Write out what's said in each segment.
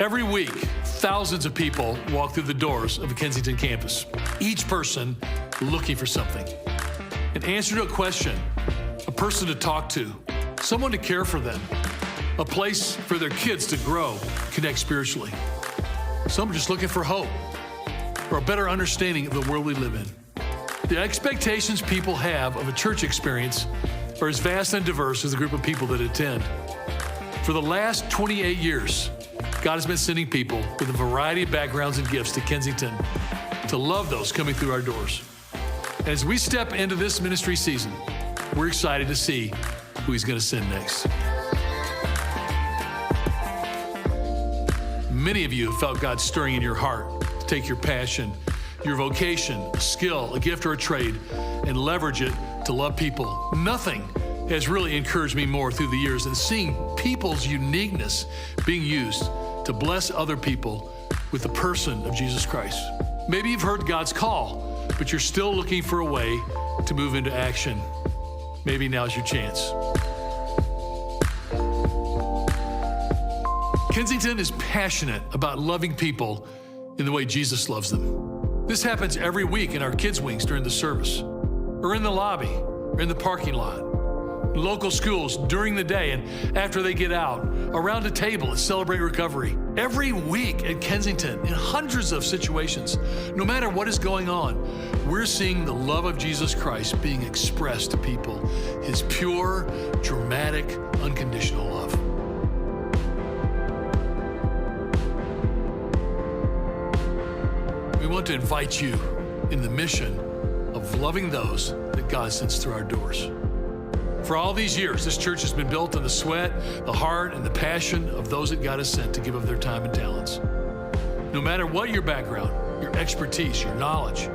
Every week, thousands of people walk through the doors of the Kensington campus, each person looking for something. An answer to a question, a person to talk to, someone to care for them, a place for their kids to grow, connect spiritually. Some are just looking for hope or a better understanding of the world we live in. The expectations people have of a church experience are as vast and diverse as the group of people that attend. For the last 28 years, God has been sending people with a variety of backgrounds and gifts to Kensington to love those coming through our doors. And as we step into this ministry season, we're excited to see who He's going to send next. Many of you have felt God stirring in your heart to take your passion, your vocation, a skill, a gift, or a trade, and leverage it to love people. Nothing has really encouraged me more through the years than seeing people's uniqueness being used to bless other people with the person of Jesus Christ. Maybe you've heard God's call, but you're still looking for a way to move into action. Maybe now's your chance. Kensington is passionate about loving people in the way Jesus loves them. This happens every week in our kids' wings during the service, or in the lobby, or in the parking lot, local schools during the day and after they get out, around a table at Celebrate Recovery. Every week at Kensington, in hundreds of situations, no matter what is going on, we're seeing the love of Jesus Christ being expressed to people, His pure, dramatic, unconditional love. We want to invite you in the mission of loving those that God sends through our doors. For all these years, this church has been built on the sweat, the heart, and the passion of those that God has sent to give of their time and talents. No matter what your background, your expertise, your knowledge,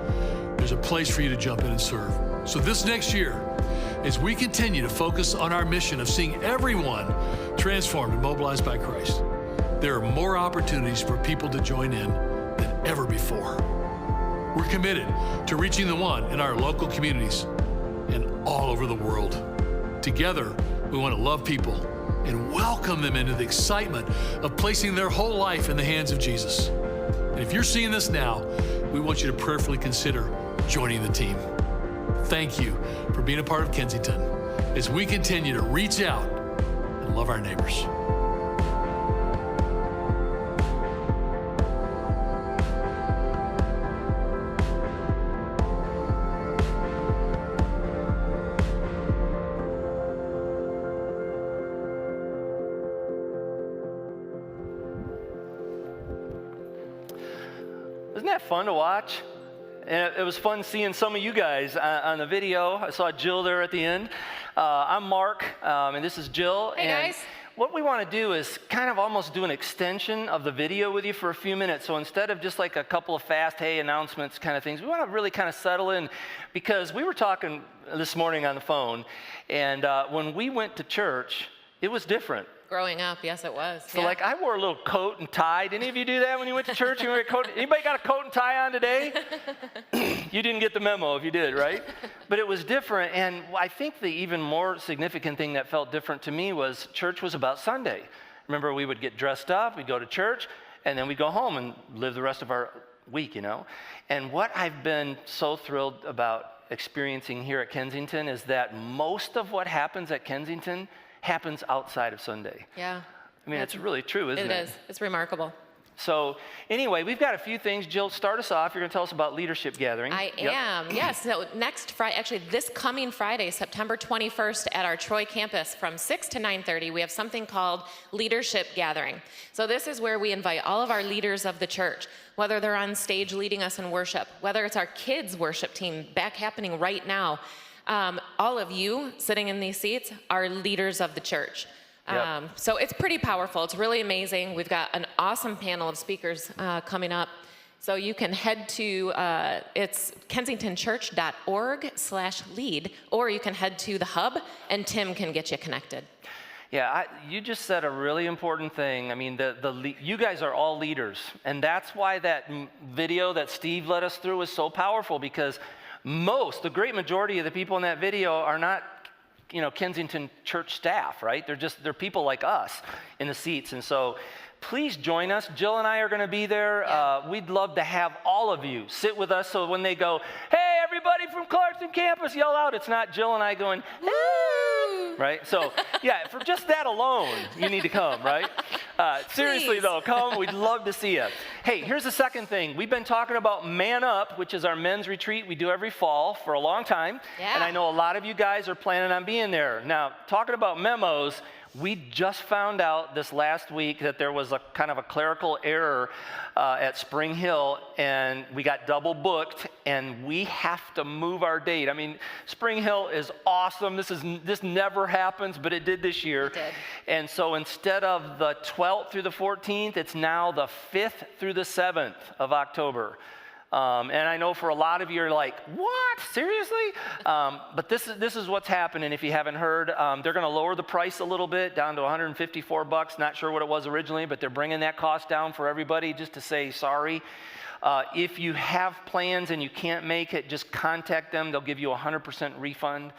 there's a place for you to jump in and serve. So this next year, as we continue to focus on our mission of seeing everyone transformed and mobilized by Christ, there are more opportunities for people to join in than ever before. We're committed to reaching the one in our local communities and all over the world. Together, we want to love people and welcome them into the excitement of placing their whole life in the hands of Jesus. And if you're seeing this now, we want you to prayerfully consider joining the team. Thank you for being a part of Kensington as we continue to reach out and love our neighbors. Isn't that fun to watch? And it was fun seeing some of you guys on the video. I saw Jill there at the end. I'm Mark, and this is Jill. Hey, and guys. What we want to do is kind of almost do an extension of the video with you for a few minutes. So instead of just like a couple of fast, hey, announcements kind of things, we want to really kind of settle in, because we were talking this morning on the phone, and when we went to church, it was different. Growing up, yes, it was. So like I wore a little coat and tie. Did any of you do that when you went to church? You wore a coat? Anybody got a coat and tie on today? You didn't get the memo if you did, right? But it was different. And I think the even more significant thing that felt different to me was church was about Sunday. Remember, we would get dressed up, we'd go to church, and then we'd go home and live the rest of our week, you know? And what I've been so thrilled about experiencing here at Kensington is that most of what happens at Kensington happens outside of Sunday. Yeah. I mean, it's really true, isn't it? It is. It's remarkable. So anyway, we've got a few things. Jill, start us off. You're going to tell us about Leadership Gathering. I am, yes. So next Friday, actually this coming Friday, September 21st at our Troy campus from 6 to 9:30, we have something called Leadership Gathering. So this is where we invite all of our leaders of the church, whether they're on stage leading us in worship, whether it's our kids' worship team back happening right now. All of you sitting in these seats are leaders of the church. Yep. So it's pretty powerful. It's really amazing. We've got an awesome panel of speakers coming up. So you can head to, it's kensingtonchurch.org/lead, or you can head to the hub, and Tim can get you connected. Yeah, you just said a really important thing. I mean, you guys are all leaders, and that's why that video that Steve led us through was so powerful, because the great majority of the people in that video are not, Kensington church staff, right? They're people like us in the seats. And so please join us. Jill and I are going to be there. We'd love to have all of you sit with us, so when they go, hey, everybody from Clarkston campus, yell out. It's not Jill and I going, woo! Right? So, yeah, for just that alone, you need to come, right? Seriously, though, come. We'd love to see you. Hey, here's the second thing. We've been talking about Man Up, which is our men's retreat we do every fall for a long time. Yeah. And I know a lot of you guys are planning on being there. Now, talking about memos, we just found out this last week that there was a kind of a clerical error at Spring Hill, and we got double booked, and we have to move our date. I mean, Spring Hill is awesome. This never happens, but it did this year. It did. And so instead of the 12th through the 14th, it's now the 5th through the 7th of October. And I know for a lot of you are like, what? Seriously? But this is what's happening. If you haven't heard, they're going to lower the price a little bit down to $154. Not sure what it was originally, but they're bringing that cost down for everybody just to say sorry. If you have plans and you can't make it, just contact them. They'll give you a 100% refund.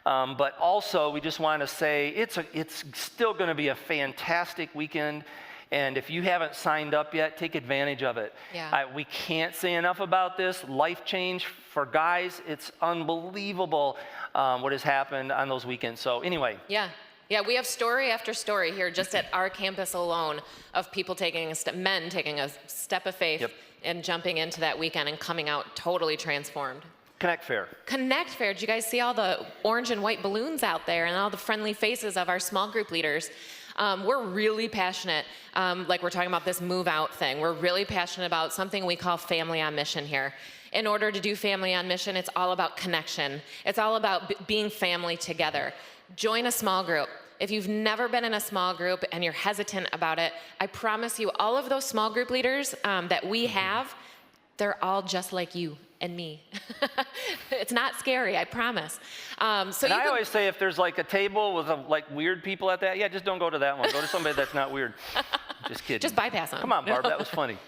But also, we just want to say it's still going to be a fantastic weekend. And if you haven't signed up yet, take advantage of it. Yeah. We can't say enough about this. Life change for guys, it's unbelievable what has happened on those weekends. So anyway. Yeah, we have story after story here just at our campus alone of people men taking a step of faith and jumping into that weekend and coming out totally transformed. Connect Fair. Connect Fair. Did you guys see all the orange and white balloons out there and all the friendly faces of our small group leaders? We're really passionate, like we're talking about this move out thing. We're really passionate about something we call family on mission here. In order to do family on mission, it's all about connection. It's all about being family together. Join a small group. If you've never been in a small group and you're hesitant about it, I promise you all of those small group leaders that we have, they're all just like you and me. It's not scary, I promise. I always say if there's like a table with like weird people at that, just don't go to that one. Go to somebody that's not weird. Just kidding. Just bypass them. Come on, Barb, that was funny.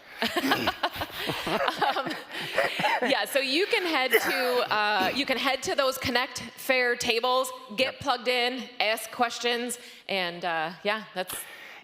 So you can head to those Connect Fair tables, get plugged in, ask questions, and that's.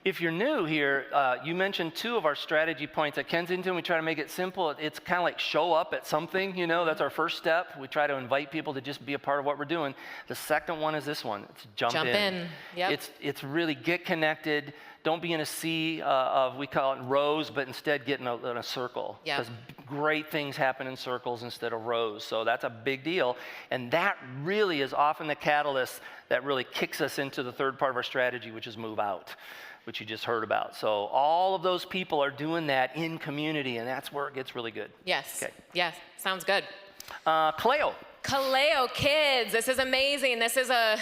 If you're new here, you mentioned 2 of our strategy points at Kensington. We try to make it simple. It's kind of like show up at something, that's our first step. We try to invite people to just be a part of what we're doing. The second one is this one. It's jump in. Yep. It's really get connected. Don't be in a sea of, we call it rows, but instead get in a circle. Yep. Because great things happen in circles instead of rows. So that's a big deal. And that really is often the catalyst that really kicks us into the third part of our strategy, which is move out, which you just heard about. So all of those people are doing that in community, and that's where it gets really good. Yes. Okay. Yes. Sounds good. Kaleo. Kaleo Kids. This is amazing. This is a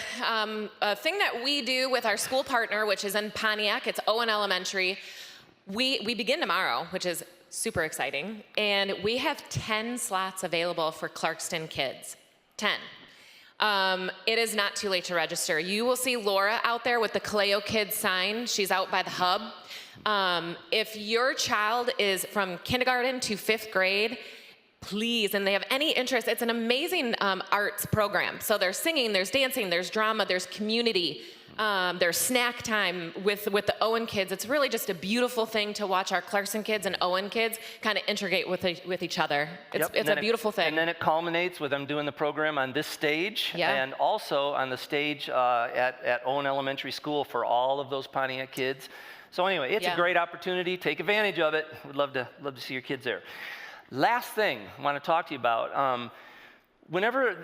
thing that we do with our school partner, which is in Pontiac. It's Owen Elementary. We begin tomorrow, which is super exciting. And we have 10 slots available for Clarkston kids. 10. It is not too late to register. You will see Laura out there with the Kaleo Kids sign. She's out by the hub. If your child is from kindergarten to 5th grade, please, and they have any interest, it's an amazing arts program. So there's singing, there's dancing, there's drama, there's community, there's snack time with the Owen kids. It's really just a beautiful thing to watch our Clarkston kids and Owen kids kind of integrate with each other. It's a beautiful thing. And then it culminates with them doing the program on this stage and also on the stage at Owen Elementary School for all of those Pontiac kids. So anyway, it's a great opportunity. Take advantage of it. We'd love to see your kids there. Last thing I want to talk to you about, whenever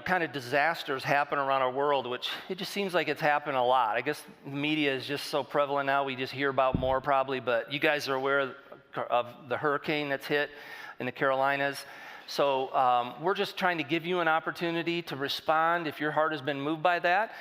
kind of disasters happen around our world, which it just seems like it's happened a lot. I guess the media is just so prevalent now, we just hear about more probably, but you guys are aware of the hurricane that's hit in the Carolinas. So we're just trying to give you an opportunity to respond if your heart has been moved by that.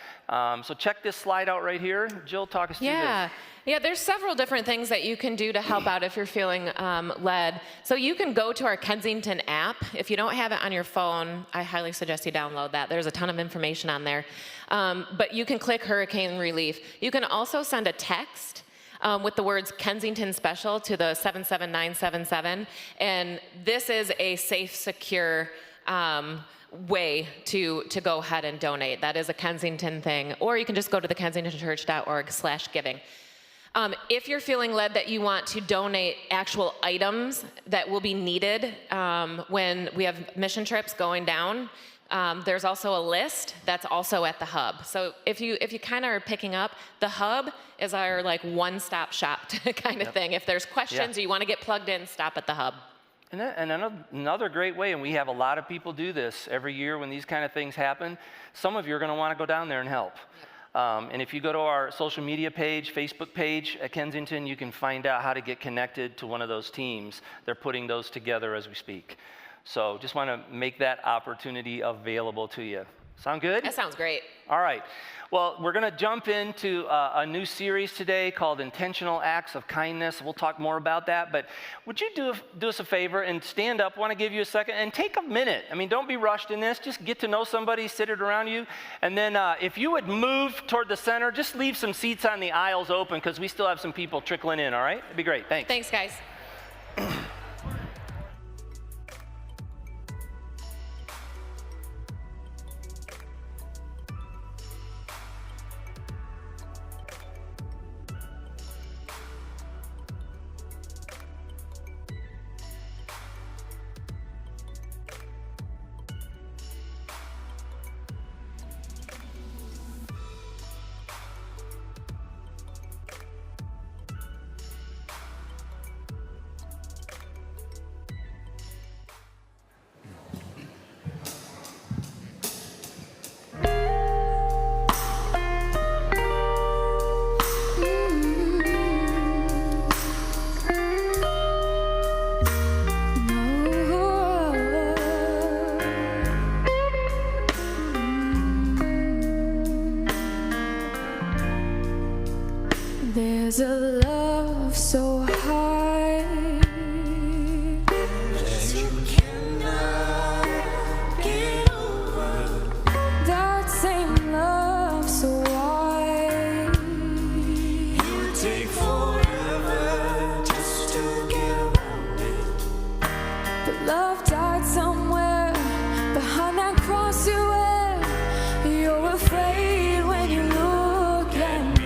So check this slide out right here. Jill, talk us through this. Yeah, there's several different things that you can do to help out if you're feeling led. So you can go to our Kensington app. If you don't have it on your phone, I highly suggest you download that. There's a ton of information on there. But you can click Hurricane Relief. You can also send a text with the words Kensington Special to the 77977. And this is a safe, secure way to go ahead and donate. That is a Kensington thing. Or you can just go to the kensingtonchurch.org/giving. If you're feeling led that you want to donate actual items that will be needed when we have mission trips going down, there's also a list that's also at the hub. So if you kind of are picking up, the hub is our like one-stop shop kind of thing. If there's questions or you want to get plugged in, stop at the hub. And another great way, and we have a lot of people do this every year when these kind of things happen, some of you are going to want to go down there and help. And if you go to our social media page, Facebook page at Kensington, you can find out how to get connected to one of those teams. They're putting those together as we speak. So just want to make that opportunity available to you. Sound good? That sounds great. All right. Well, we're going to jump into a new series today called Intentional Acts of Kindness. We'll talk more about that. But would you do us a favor and stand up? I want to give you a second and take a minute. I mean, don't be rushed in this. Just get to know somebody, sit it around you. And then if you would move toward the center, just leave some seats on the aisles open because we still have some people trickling in, all right? It'd be great. Thanks. Thanks, guys. There's a love so high that you cannot get over. That same love so wide, it would take forever just to get around it. But love died somewhere behind that cross you wear. You're afraid when you look at me.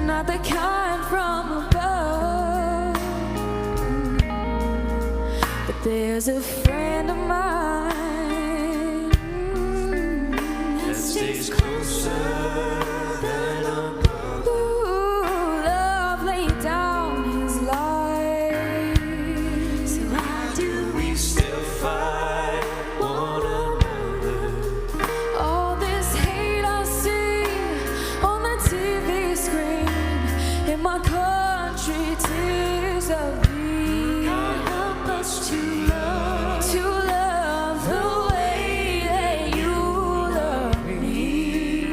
Not the kind from above, but there's a friend of mine that stays closer than a brother. Ooh, love laid down his life. So why do we still fight one another? All this hate I see on the TV screen. In my country, tears of thee can't help us to love the way that you love me.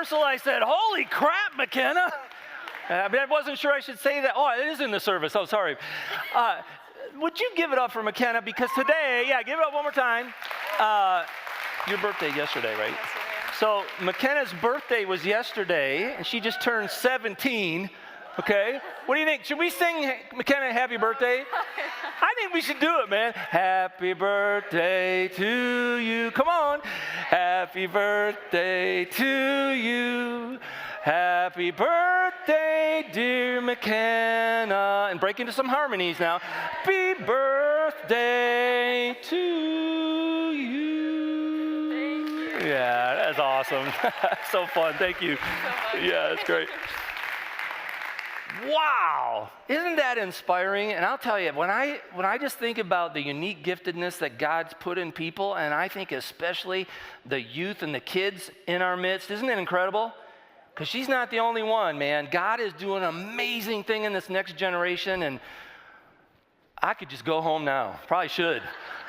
rehearsal, I said, holy crap, McKenna. I wasn't sure I should say that. Oh, it is in the service. Oh, sorry. Would you give it up for McKenna? Because today, give it up one more time. Your birthday yesterday, right? So McKenna's birthday was yesterday, and she just turned 17. Okay? What do you think? Should we sing McKenna happy birthday? I think we should do it, man. Happy birthday to you. Come on. Happy birthday to you. Happy birthday, dear McKenna. And break into some harmonies now. Happy birthday to you. Thank you. Yeah, that's awesome. So fun. Thank you. Yeah, that's great. Wow, isn't that inspiring? And I'll tell you, when I just think about the unique giftedness that God's put in people, and I think especially the youth and the kids in our midst, isn't it incredible? Because she's not the only one, man. God is doing an amazing thing in this next generation, and I could just go home now. Probably should.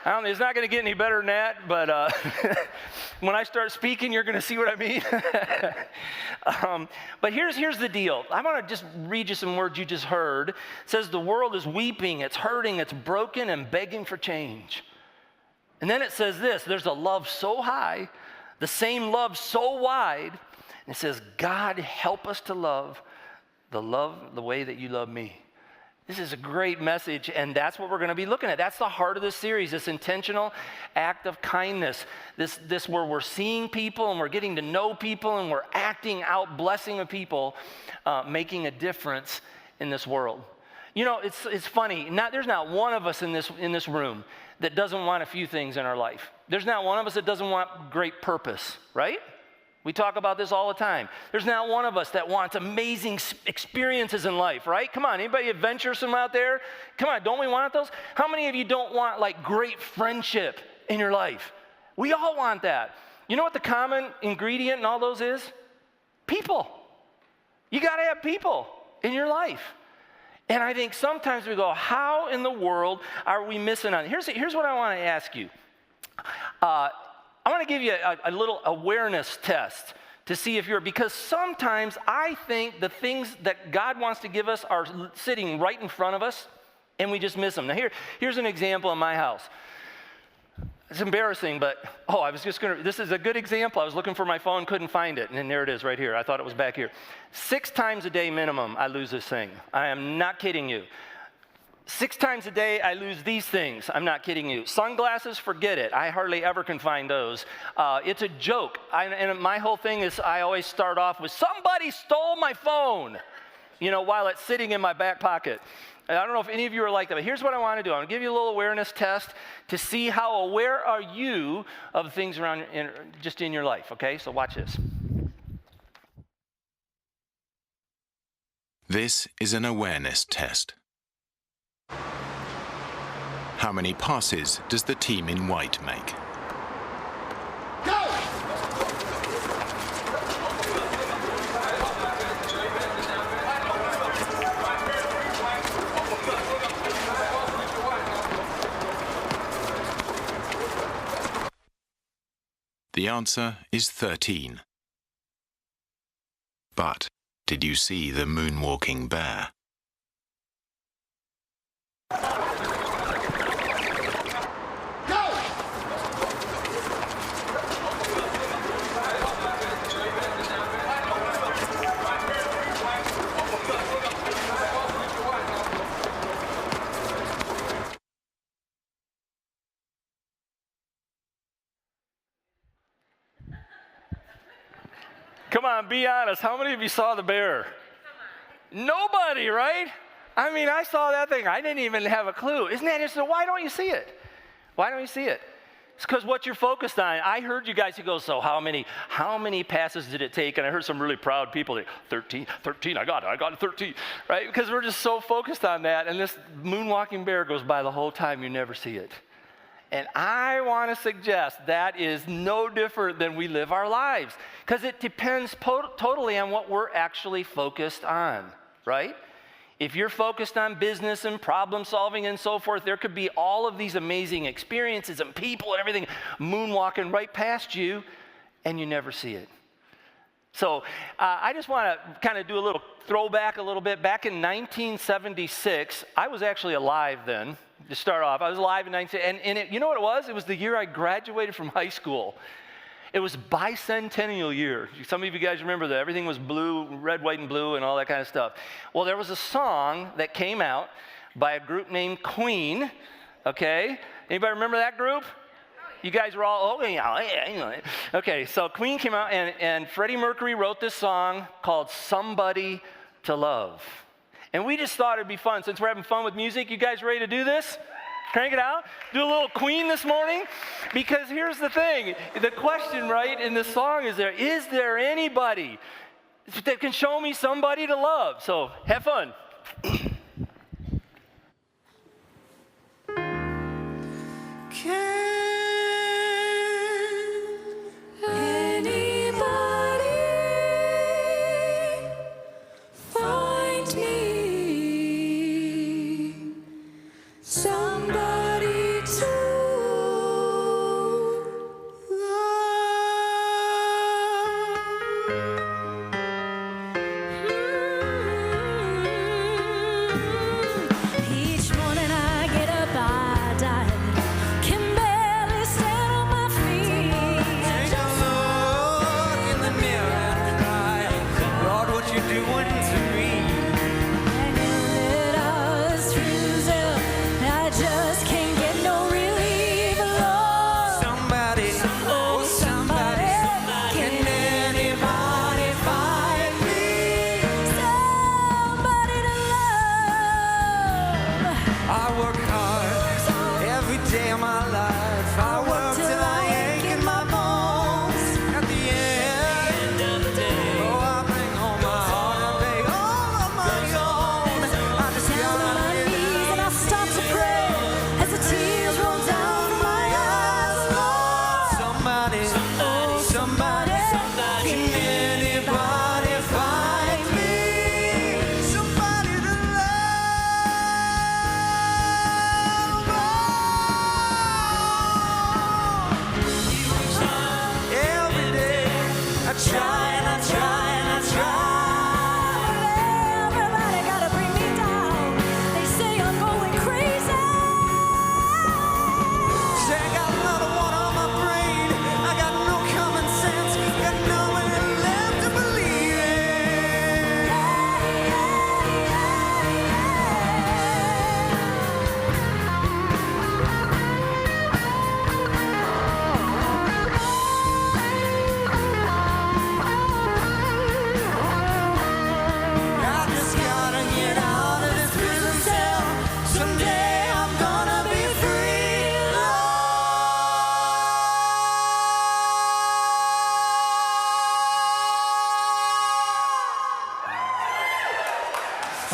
It's not going to get any better than that, but when I start speaking, you're going to see what I mean. But here's the deal. I want to just read you some words you just heard. It says, the world is weeping, it's hurting, it's broken, and begging for change. And then it says this, there's a love so high, the same love so wide, and it says, God, help us to love the way that you love me. This is a great message, and that's what we're going to be looking at. That's the heart of this series, this intentional act of kindness, this where we're seeing people and we're getting to know people and we're acting out blessing of people, making a difference in this world. You know, it's funny. There's not one of us in this room that doesn't want a few things in our life. There's not one of us that doesn't want great purpose, right? We talk about this all the time. There's not one of us that wants amazing experiences in life, right? Come on, anybody adventuresome out there? Come on, don't we want those? How many of you don't want like great friendship in your life? We all want that. You know what the common ingredient in all those is? People. You got to have people in your life. And I think sometimes we go, how in the world are we missing on it? Here's what I want to ask you. I want to give you a little awareness test to see if because sometimes I think the things that God wants to give us are sitting right in front of us, and we just miss them. Now here's an example in my house. It's embarrassing, but this is a good example. I was looking for my phone, couldn't find it, and then there it is right here. I thought it was back here. 6 times a day minimum, I lose this thing. I am not kidding you. 6 times a day, I lose these things. I'm not kidding you. Sunglasses, forget it. I hardly ever can find those. It's a joke. And my whole thing is I always start off with, somebody stole my phone, while it's sitting in my back pocket. And I don't know if any of you are like that, but here's what I want to do. I'm going to give you a little awareness test to see how aware are you of things around just in your life, okay? So watch this. This is an awareness test. How many passes does the team in white make? Go! The answer is 13. But did you see the moonwalking bear? Come on, be honest. How many of you saw the bear? Nobody, right? I mean, I saw that thing. I didn't even have a clue. Isn't that interesting? Why don't you see it? Why don't you see it? It's because what you're focused on. I heard you guys who go, so how many passes did it take? And I heard some really proud people, 13, I got it 13, right? Because we're just so focused on that. And this moonwalking bear goes by the whole time, you never see it. And I want to suggest that is no different than we live our lives, because it depends totally on what we're actually focused on, right? If you're focused on business and problem solving and so forth, there could be all of these amazing experiences and people and everything moonwalking right past you, and you never see it. So I just want to kind of do a little throwback a little bit. Back in 1976, I was actually alive then. To start off, I was alive in 19, you know what it was? It was the year I graduated from high school. It was bicentennial year. Some of you guys remember that. Everything was blue, red, white, and blue, and all that kind of stuff. Well, there was a song that came out by a group named Queen, okay? Anybody remember that group? You guys were all, oh, yeah. Okay, so Queen came out, and Freddie Mercury wrote this song called Somebody to Love. And we just thought it'd be fun. Since we're having fun with music, you guys ready to do this? Crank it out. Do a little Queen this morning. Because here's the thing. The question, right, in this song is there anybody that can show me somebody to love? So have fun.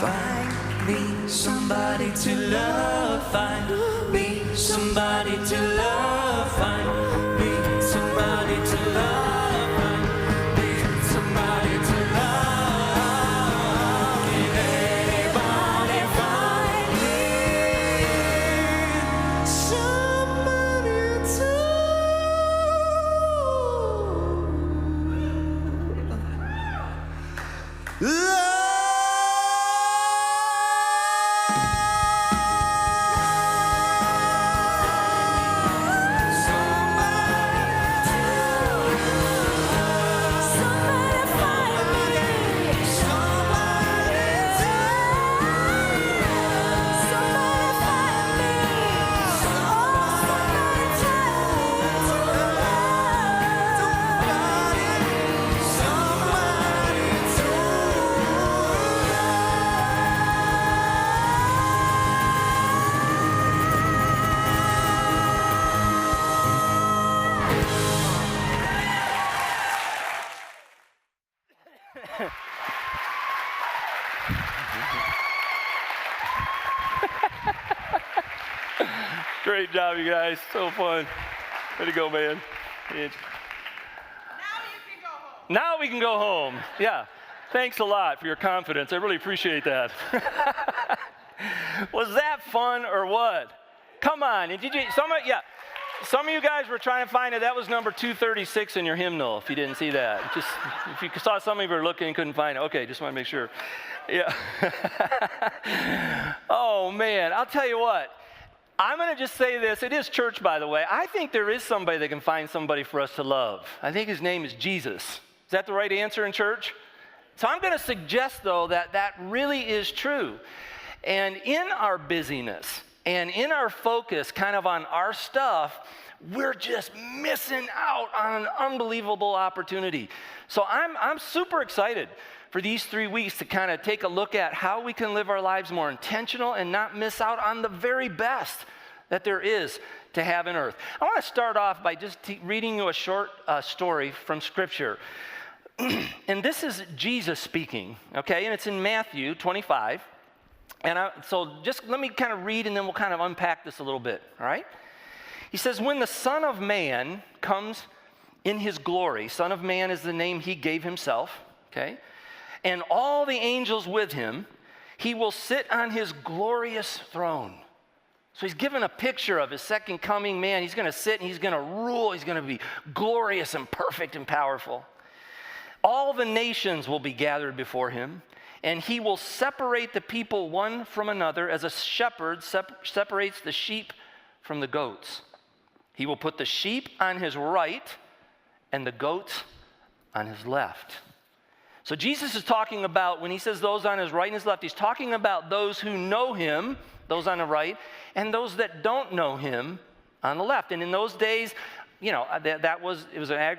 Find me somebody to love. Find me somebody to love. Find me somebody to love. Find me somebody to love. Can anybody find me somebody to love? Great job, you guys. So fun. Way to go, man. Now we can go home. Yeah. Thanks a lot for your confidence. I really appreciate that. Was that fun or what? Come on. Did you? Somebody? Yeah. Some of you guys were trying to find it. That was number 236 in your hymnal, if you didn't see that. Just, if you saw some of you were looking and couldn't find it. Okay, just want to make sure. Yeah. Oh, man. I'll tell you what. I'm going to just say this. It is church, by the way. I think there is somebody that can find somebody for us to love. I think his name is Jesus. Is that the right answer in church? So I'm going to suggest, though, that that really is true. And in our busyness and in our focus kind of on our stuff, we're just missing out on an unbelievable opportunity. So I'm super excited for these 3 weeks to kind of take a look at how we can live our lives more intentional and not miss out on the very best that there is to have in earth. I want to start off by just reading you a short story from Scripture. And this is Jesus speaking, okay? And it's in Matthew 25. And so just let me kind of read and then we'll kind of unpack this a little bit, all right? He says, when the Son of Man comes in his glory, Son of Man is the name he gave himself, okay? And all the angels with him, he will sit on his glorious throne. So he's given a picture of his second coming man. He's going to sit and he's going to rule. He's going to be glorious and perfect and powerful. All the nations will be gathered before him, and he will separate the people one from another as a shepherd separates the sheep from the goats. He will put the sheep on his right and the goats on his left. So Jesus is talking about, when he says those on his right and his left, he's talking about those who know him, those on the right, and those that don't know him on the left. And in those days, you know, it was an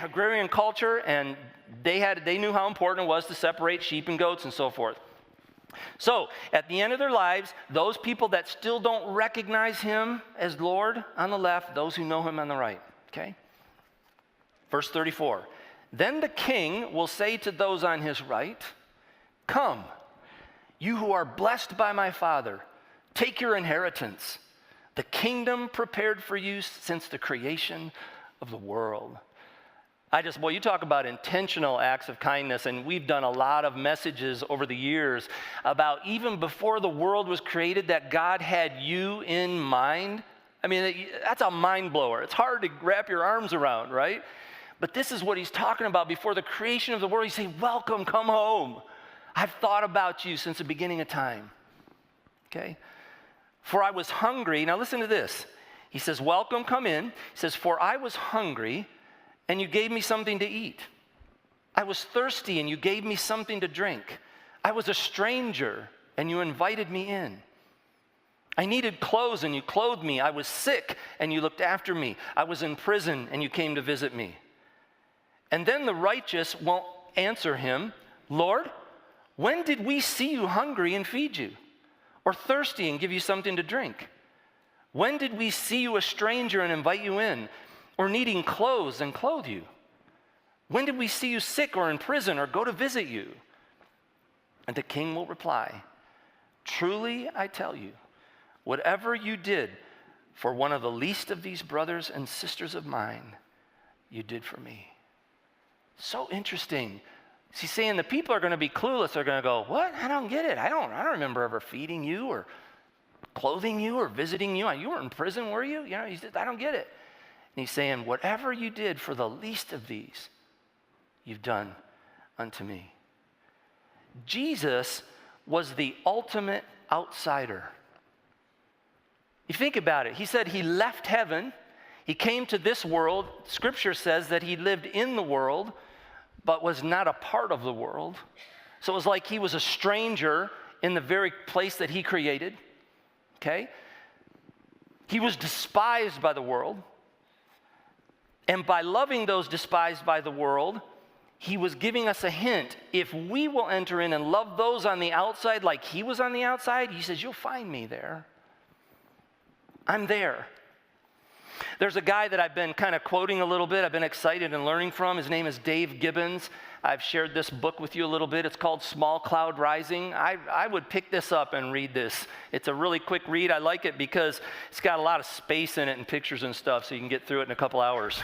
agrarian culture, and they knew how important it was to separate sheep and goats and so forth. So at the end of their lives, those people that still don't recognize him as Lord on the left, those who know him on the right, okay? Verse 34, then the king will say to those on his right, come, you who are blessed by my Father, take your inheritance, the kingdom prepared for you since the creation of the world. You talk about intentional acts of kindness, and we've done a lot of messages over the years about even before the world was created that God had you in mind. I mean, that's a mind blower. It's hard to wrap your arms around, right? But this is what he's talking about. Before the creation of the world, he's saying, welcome, come home. I've thought about you since the beginning of time, okay? For I was hungry. Now listen to this. He says, welcome, come in. He says, for I was hungry, and you gave me something to eat. I was thirsty, and you gave me something to drink. I was a stranger, and you invited me in. I needed clothes, and you clothed me. I was sick, and you looked after me. I was in prison, and you came to visit me. And then the righteous won't answer him, Lord, when did we see you hungry and feed you, or thirsty and give you something to drink? When did we see you a stranger and invite you in, or needing clothes and clothe you? When did we see you sick or in prison or go to visit you? And the king will reply, truly I tell you, whatever you did for one of the least of these brothers and sisters of mine, you did for me. So interesting. He's saying the people are going to be clueless. They're going to go, what? I don't get it. I don't remember ever feeding you or clothing you or visiting you. You were in prison, were you? You know, I don't get it. And he's saying, whatever you did for the least of these, you've done unto me. Jesus was the ultimate outsider. You think about it. He said he left heaven. He came to this world. Scripture says that he lived in the world, but was not a part of the world. So it was like he was a stranger in the very place that he created. Okay? He was despised by the world. And by loving those despised by the world, he was giving us a hint. If we will enter in and love those on the outside like he was on the outside, he says, you'll find me there. I'm there. There's a guy that I've been kind of quoting a little bit. I've been excited and learning from. His name is Dave Gibbons. I've shared this book with you a little bit. It's called Small Cloud Rising. I would pick this up and read this. It's a really quick read. I like it because it's got a lot of space in it and pictures and stuff, so you can get through it in a couple hours.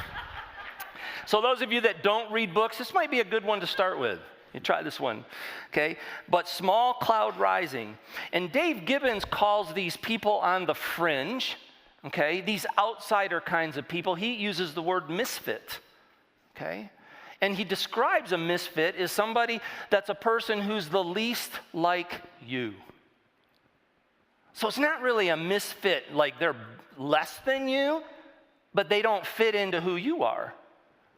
So those of you that don't read books, this might be a good one to start with. You try this one, okay? But Small Cloud Rising. And Dave Gibbons calls these people on the fringe, okay? These outsider kinds of people. He uses the word misfit, okay? And he describes a misfit as somebody that's a person who's the least like you. So it's not really a misfit like they're less than you, but they don't fit into who you are,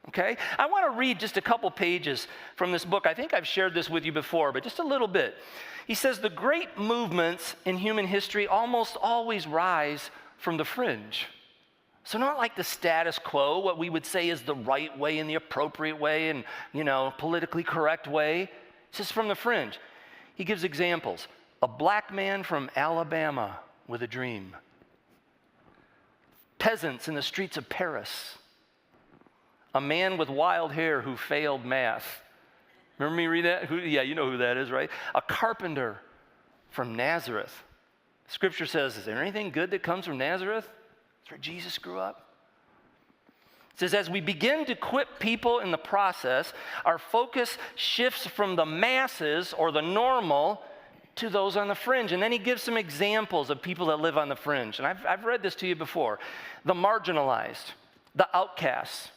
okay? I want to read just a couple pages from this book. I think I've shared this with you before, but just a little bit. He says, the great movements in human history almost always rise from the fringe. So not like the status quo, what we would say is the right way and the appropriate way and, politically correct way. It's just from the fringe. He gives examples. A black man from Alabama with a dream. Peasants in the streets of Paris. A man with wild hair who failed math. Remember me read that? Yeah, you know who that is, right? A carpenter from Nazareth. Scripture says, is there anything good that comes from Nazareth? That's where Jesus grew up. It says, as we begin to equip people in the process, our focus shifts from the masses or the normal to those on the fringe. And then he gives some examples of people that live on the fringe. And I've read this to you before. The marginalized, the outcasts.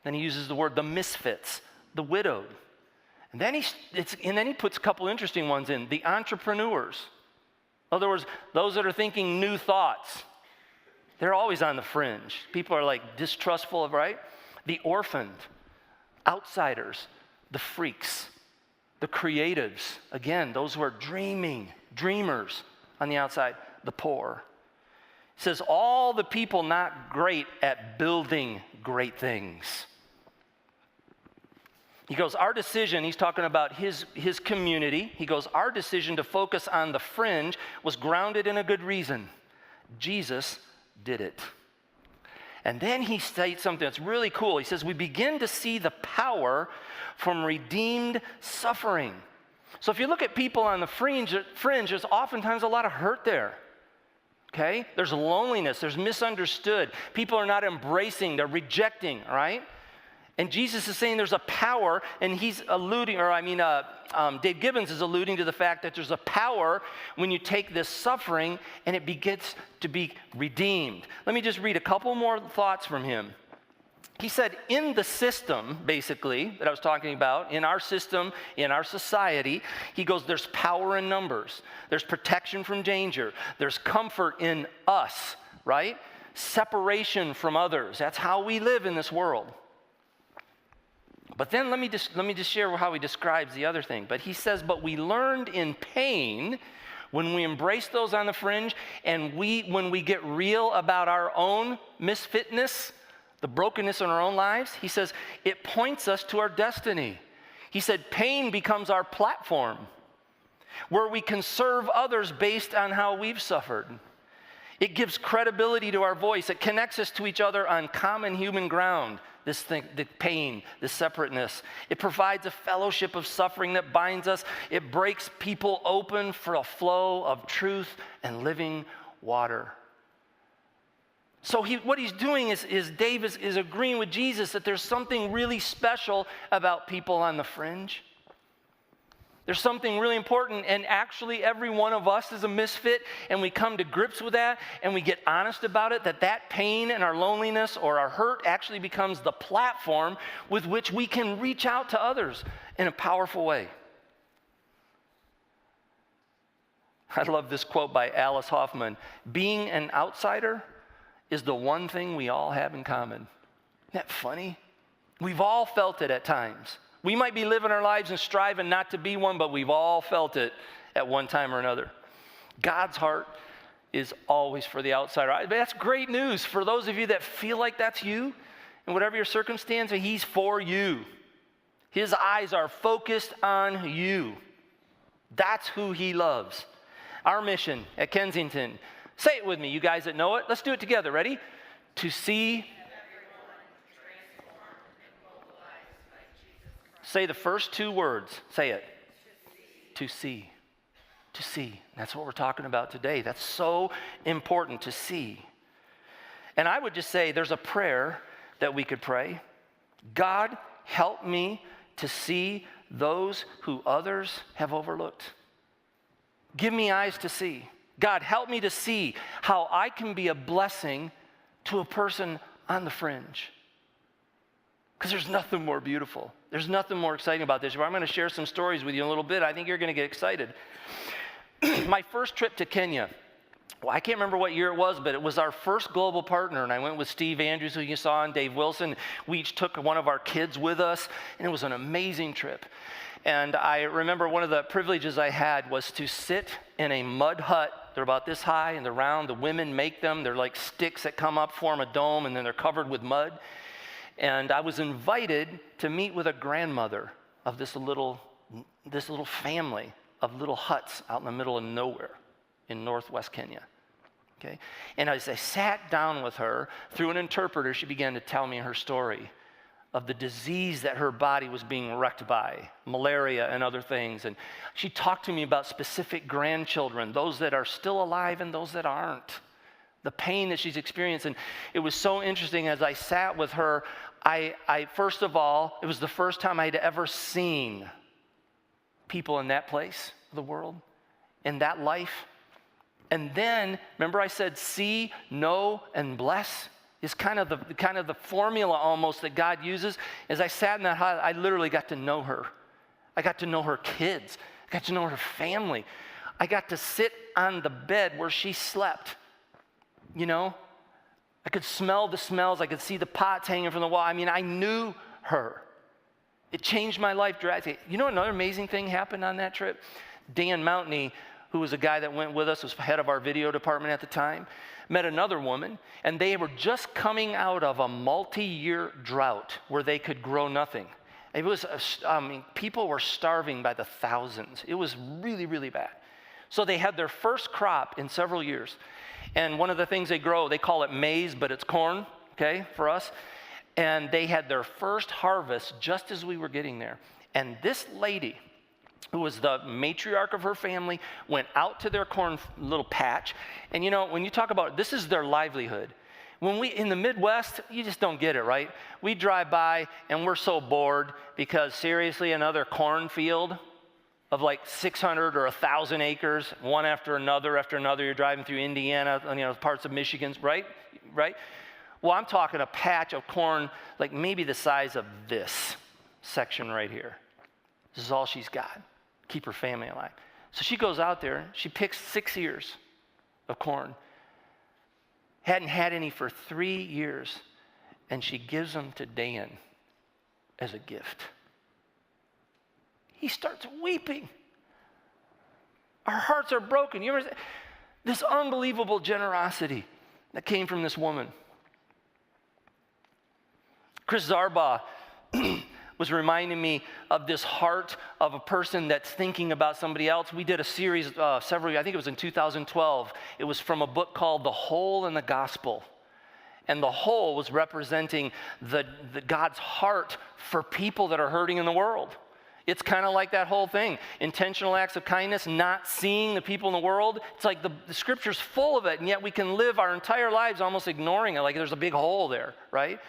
Then he uses the word the misfits, the widowed. And then he puts a couple interesting ones in. The entrepreneurs. In other words, those that are thinking new thoughts. They're always on the fringe. People are like distrustful of, right? The orphaned, outsiders, the freaks, the creatives. Again, those who are dreamers on the outside, the poor. It says all the people not great at building great things. He goes, our decision, he's talking about his community. He goes, our decision to focus on the fringe was grounded in a good reason. Jesus did it. And then he states something that's really cool. He says, we begin to see the power from redeemed suffering. So if you look at people on the fringe, there's oftentimes a lot of hurt there. Okay? There's loneliness, there's misunderstood. People are not embracing, they're rejecting, right? And Jesus is saying there's a power, and he's alluding, Dave Gibbons is alluding to the fact that there's a power when you take this suffering and it begins to be redeemed. Let me just read a couple more thoughts from him. He said, in the system, basically, that I was talking about, in our system, in our society, he goes, there's power in numbers. There's protection from danger. There's comfort in us, right? Separation from others. That's how we live in this world. But then let me just share how he describes the other thing. But he says, but we learned in pain when we embrace those on the fringe and when we get real about our own misfitness, the brokenness in our own lives, he says, it points us to our destiny. He said, pain becomes our platform where we can serve others based on how we've suffered. It gives credibility to our voice. It connects us to each other on common human ground. This thing, the pain, the separateness. It provides a fellowship of suffering that binds us. It breaks people open for a flow of truth and living water. So what he's doing is Dave is agreeing with Jesus that there's something really special about people on the fringe. There's something really important, and actually every one of us is a misfit, and we come to grips with that, and we get honest about it, that pain and our loneliness or our hurt actually becomes the platform with which we can reach out to others in a powerful way. I love this quote by Alice Hoffman. Being an outsider is the one thing we all have in common. Isn't that funny? We've all felt it at times. We might be living our lives and striving not to be one, but we've all felt it at one time or another. God's heart is always for the outsider. That's great news for those of you that feel like that's you, and whatever your circumstance, he's for you. His eyes are focused on you. That's who he loves. Our mission at Kensington, say it with me, you guys that know it. Let's do it together. Ready? To see. Say the first two words. Say it. To see. To see. That's what we're talking about today. That's so important, to see. And I would just say there's a prayer that we could pray. God, help me to see those who others have overlooked. Give me eyes to see. God, help me to see how I can be a blessing to a person on the fringe. Because there's nothing more beautiful. There's nothing more exciting about this. I'm going to share some stories with you in a little bit. I think you're going to get excited. My first trip to Kenya, well, I can't remember what year it was, but it was our first global partner, and I went with Steve Andrews, who you saw, and Dave Wilson. We each took one of our kids with us, and it was an amazing trip. And I remember one of the privileges I had was to sit in a mud hut. They're about this high and they're round. The women make them. They're like sticks that come up, form a dome, and then they're covered with mud. And I was invited to meet with a grandmother of this little family of little huts out in the middle of nowhere in northwest Kenya. Okay? And as I sat down with her, through an interpreter, she began to tell me her story of the disease that her body was being wrecked by, malaria and other things. And she talked to me about specific grandchildren, those that are still alive and those that aren't, the pain that she's experienced. And it was so interesting as I sat with her, I first of all, it was the first time I'd ever seen people in that place of the world, in that life. And then, remember I said, see, know, and bless is kind of the formula almost that God uses. As I sat in that hut, I literally got to know her. I got to know her kids. I got to know her family. I got to sit on the bed where she slept. You know, I could smell the smells. I could see the pots hanging from the wall. I mean, I knew her. It changed my life drastically. You know, another amazing thing happened on that trip? Dan Mountney, who was a guy that went with us, was head of our video department at the time, met another woman, and they were just coming out of a multi-year drought where they could grow nothing. It was, people were starving by the thousands. It was really, really bad. So they had their first crop in several years. And one of the things they grow, they call it maize, but it's corn, okay, for us. And they had their first harvest just as we were getting there. And this lady, who was the matriarch of her family, went out to their corn little patch. And you know, when you talk about, this is their livelihood. When we, in the Midwest, you just don't get it, right? We drive by and we're so bored because seriously, another cornfield of like 600 or 1,000 acres, one after another, you're driving through Indiana, you know, parts of Michigan, right? Well, I'm talking a patch of corn like maybe the size of this section right here. This is all she's got. Keep her family alive. So she goes out there, she picks 6 ears of corn. Hadn't had any for 3 years, and she gives them to Dan as a gift. He starts weeping. Our hearts are broken. You ever, this unbelievable generosity that came from this woman. Chris Zarbaugh was reminding me of this heart of a person that's thinking about somebody else. We did a series I think it was in 2012. It was from a book called The Hole in the Gospel. And the hole was representing the God's heart for people that are hurting in the world. It's kind of like that whole thing. Intentional acts of kindness, not seeing the people in the world. It's like the scripture's full of it, and yet we can live our entire lives almost ignoring it, like there's a big hole there, right?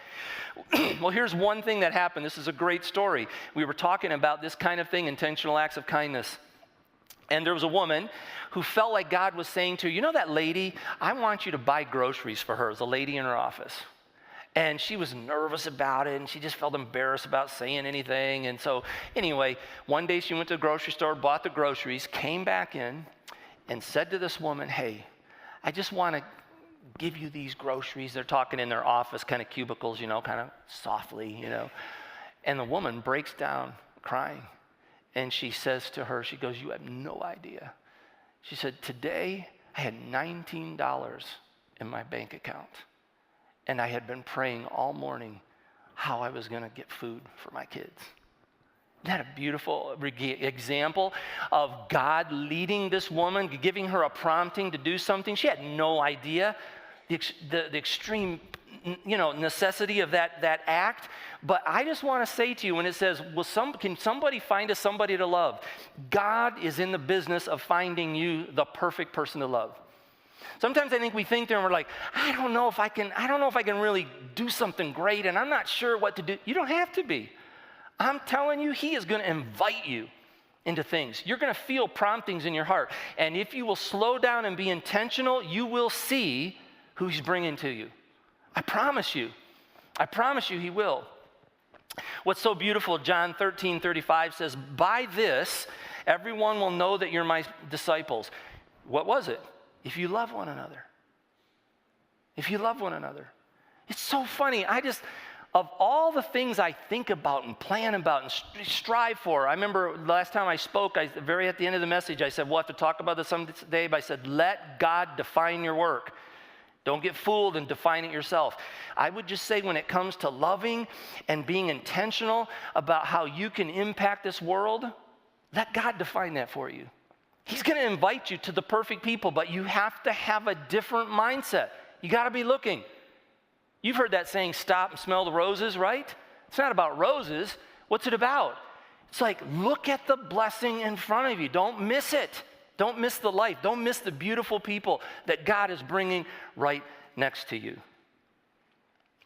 Well, here's one thing that happened. This is a great story. We were talking about this kind of thing, intentional acts of kindness. And there was a woman who felt like God was saying to her, you know that lady, I want you to buy groceries for her. It was a lady in her office. And she was nervous about it, and she just felt embarrassed about saying anything. And so anyway, one day she went to the grocery store, bought the groceries, came back in, and said to this woman, hey, I just want to give you these groceries. They're talking in their office, kind of cubicles, you know, kind of softly, you know. And the woman breaks down crying. And she says to her, she goes, you have no idea. She said, today I had $19 in my bank account. And I had been praying all morning how I was going to get food for my kids. Isn't that a beautiful example of God leading this woman, giving her a prompting to do something? She had no idea the extreme, you know, necessity of that act. But I just want to say to you, when it says, can somebody find us somebody to love? God is in the business of finding you the perfect person to love. Sometimes I think we think there and we're like, I don't know if I can really do something great, and I'm not sure what to do. You don't have to be. I'm telling you, he is going to invite you into things. You're going to feel promptings in your heart. And if you will slow down and be intentional, you will see who he's bringing to you. I promise you. I promise you he will. What's so beautiful, John 13:35 says, by this, everyone will know that you're my disciples. What was it? If you love one another. If you love one another. It's so funny. Of all the things I think about and plan about and strive for, I remember last time I spoke, at the end of the message, I said, we'll have to talk about this someday, but I said, let God define your work. Don't get fooled and define it yourself. I would just say when it comes to loving and being intentional about how you can impact this world, let God define that for you. He's going to invite you to the perfect people, but you have to have a different mindset. You got to be looking. You've heard that saying, stop and smell the roses, right? It's not about roses. What's it about? It's like, look at the blessing in front of you. Don't miss it. Don't miss the life. Don't miss the beautiful people that God is bringing right next to you.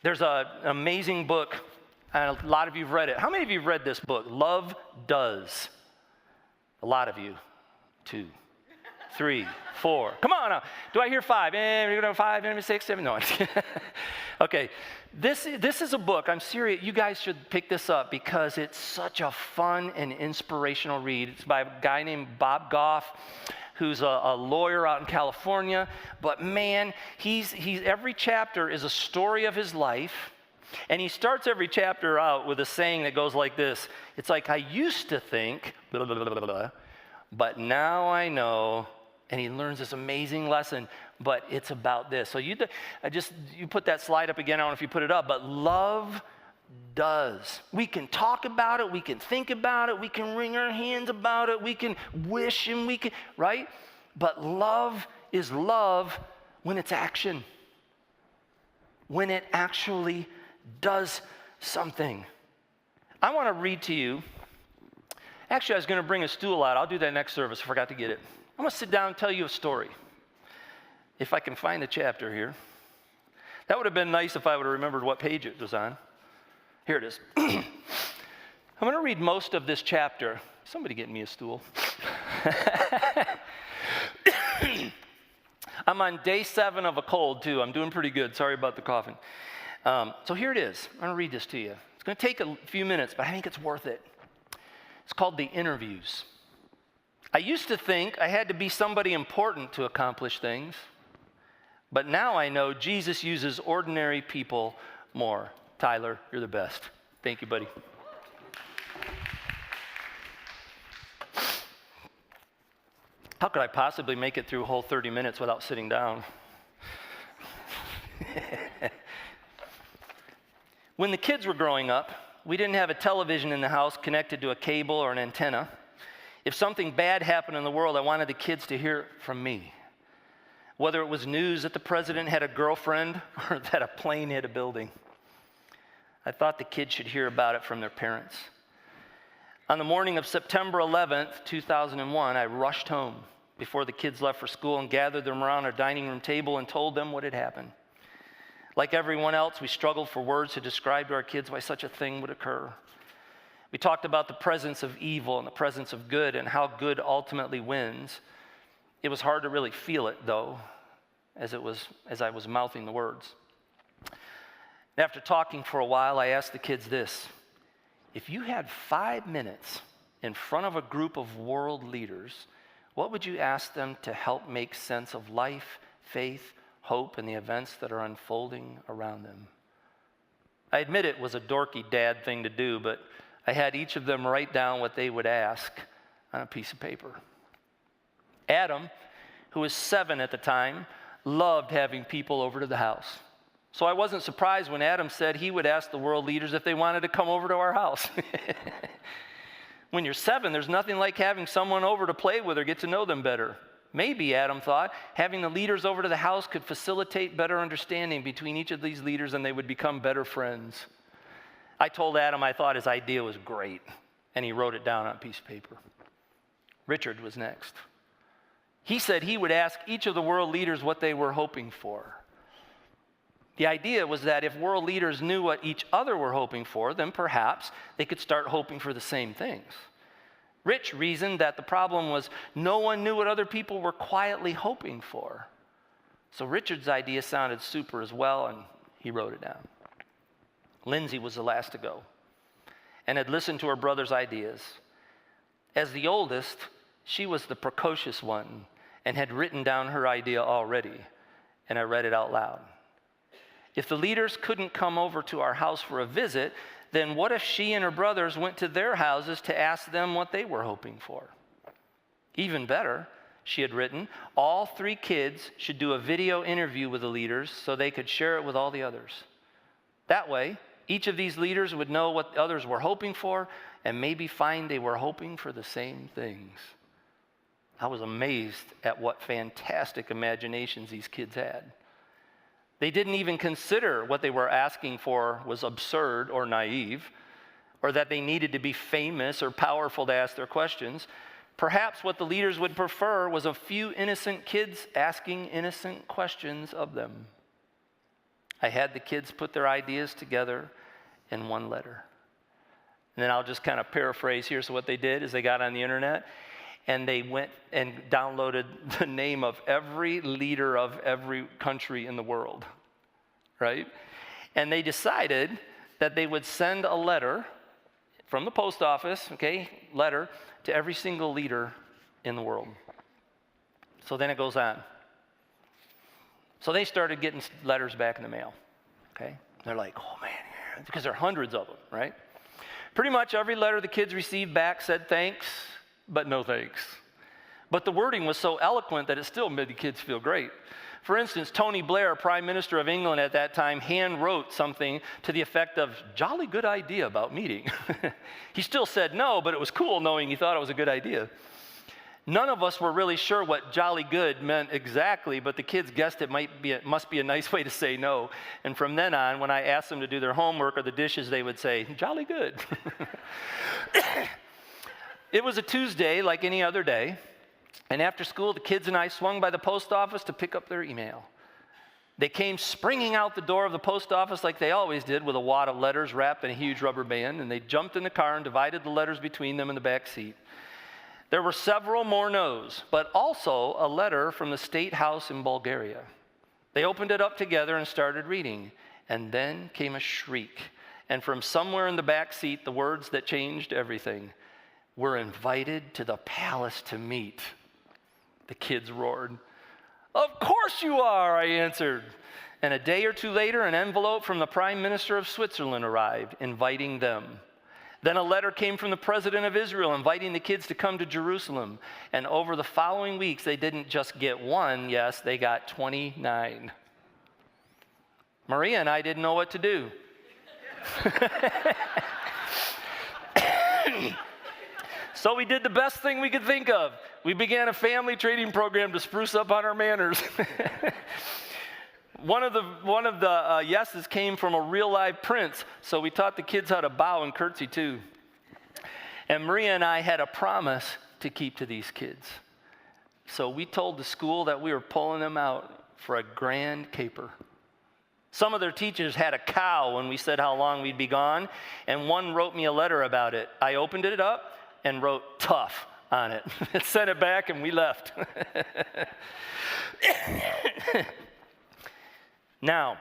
There's an amazing book, and a lot of you have read it. How many of you have read this book? Love Does. A lot of you. 2, 3, 4. Come on now. Do I hear 5? We're going to 5, 6, 7. No. Okay. This is a book. I'm serious. You guys should pick this up because it's such a fun and inspirational read. It's by a guy named Bob Goff, who's a lawyer out in California. But man, he's every chapter is a story of his life. And he starts every chapter out with a saying that goes like this. It's like, I used to think, blah, blah, blah, blah, blah, but now I know. And he learns this amazing lesson, but it's about this. So you put that slide up again. I don't know if you put it up, but love does. We can talk about it. We can think about it. We can wring our hands about it. We can wish and we can, right? But love is love when it's action. When it actually does something. I want to read to you. Actually, I was going to bring a stool out. I'll do that next service. I forgot to get it. I'm going to sit down and tell you a story. If I can find the chapter here. That would have been nice if I would have remembered what page it was on. Here it is. I'm going to read most of this chapter. Somebody get me a stool. I'm on day 7 of a cold, too. I'm doing pretty good. Sorry about the coughing. So here it is. I'm going to read this to you. It's going to take a few minutes, but I think it's worth it. It's called The Interviews. I used to think I had to be somebody important to accomplish things, but now I know Jesus uses ordinary people more. Tyler, you're the best. Thank you, buddy. How could I possibly make it through a whole 30 minutes without sitting down? When the kids were growing up, we didn't have a television in the house connected to a cable or an antenna. If something bad happened in the world, I wanted the kids to hear it from me. Whether it was news that the president had a girlfriend or that a plane hit a building. I thought the kids should hear about it from their parents. On the morning of September 11th, 2001, I rushed home before the kids left for school and gathered them around our dining room table and told them what had happened. Like everyone else, we struggled for words to describe to our kids why such a thing would occur. We talked about the presence of evil and the presence of good and how good ultimately wins. It was hard to really feel it, though, as I was mouthing the words. After talking for a while, I asked the kids this. If you had 5 minutes in front of a group of world leaders, what would you ask them to help make sense of life, faith, hope, and the events that are unfolding around them? I admit it was a dorky dad thing to do, but I had each of them write down what they would ask on a piece of paper. Adam, who was 7 at the time, loved having people over to the house. So I wasn't surprised when Adam said he would ask the world leaders if they wanted to come over to our house. When you're 7, there's nothing like having someone over to play with or get to know them better. Maybe, Adam thought, having the leaders over to the house could facilitate better understanding between each of these leaders and they would become better friends. I told Adam I thought his idea was great, and he wrote it down on a piece of paper. Richard was next. He said he would ask each of the world leaders what they were hoping for. The idea was that if world leaders knew what each other were hoping for, then perhaps they could start hoping for the same things. Rich reasoned that the problem was no one knew what other people were quietly hoping for. So Richard's idea sounded super as well, and He wrote it down. Lindsay was the last to go and had listened to her brother's ideas. As the oldest, she was the precocious one and had written down her idea already, and I read it out loud. If the leaders couldn't come over to our house for a visit, then what if she and her brothers went to their houses to ask them what they were hoping for? Even better, she had written, all 3 kids should do a video interview with the leaders so they could share it with all the others. That way, each of these leaders would know what others were hoping for and maybe find they were hoping for the same things. I was amazed at what fantastic imaginations these kids had. They didn't even consider what they were asking for was absurd or naive, or that they needed to be famous or powerful to ask their questions. Perhaps what the leaders would prefer was a few innocent kids asking innocent questions of them. I had the kids put their ideas together in one letter. And then I'll just kind of paraphrase. Here's what they did is they got on the internet and they went and downloaded the name of every leader of every country in the world, right? And they decided that they would send a letter from the post office, letter to every single leader in the world. So then it goes on. So they started getting letters back in the mail, okay? They're like, oh man, because there are hundreds of them, right? Pretty much every letter the kids received back said thanks, but no thanks. But the wording was so eloquent that it still made the kids feel great. For instance, Tony Blair, Prime Minister of England at that time, hand wrote something to the effect of, jolly good idea about meeting. He still said no, but it was cool knowing he thought it was a good idea. None of us were really sure what jolly good meant exactly, but the kids guessed it must be a nice way to say no. And from then on, when I asked them to do their homework or the dishes, they would say, jolly good. It was a Tuesday like any other day, and after school, the kids and I swung by the post office to pick up their email. They came springing out the door of the post office like they always did with a wad of letters wrapped in a huge rubber band, and they jumped in the car and divided the letters between them in the back seat. There were several more no's, but also a letter from the state house in Bulgaria. They opened it up together and started reading, and then came a shriek. And from somewhere in the back seat, the words that changed everything. We're invited to the palace to meet. The kids roared. Of course you are, I answered. And a day or two later, an envelope from the Prime Minister of Switzerland arrived, inviting them. Then a letter came from the President of Israel, inviting the kids to come to Jerusalem. And over the following weeks, they didn't just get one, yes, they got 29. Maria and I didn't know what to do. So we did the best thing we could think of. We began a family training program to spruce up on our manners. One of the yeses came from a real live prince, so we taught the kids how to bow and curtsy too. And Maria and I had a promise to keep to these kids. So we told the school that we were pulling them out for a grand caper. Some of their teachers had a cow when we said how long we'd be gone, and one wrote me a letter about it. I opened it up and wrote tough on it. Sent it back and we left. Now,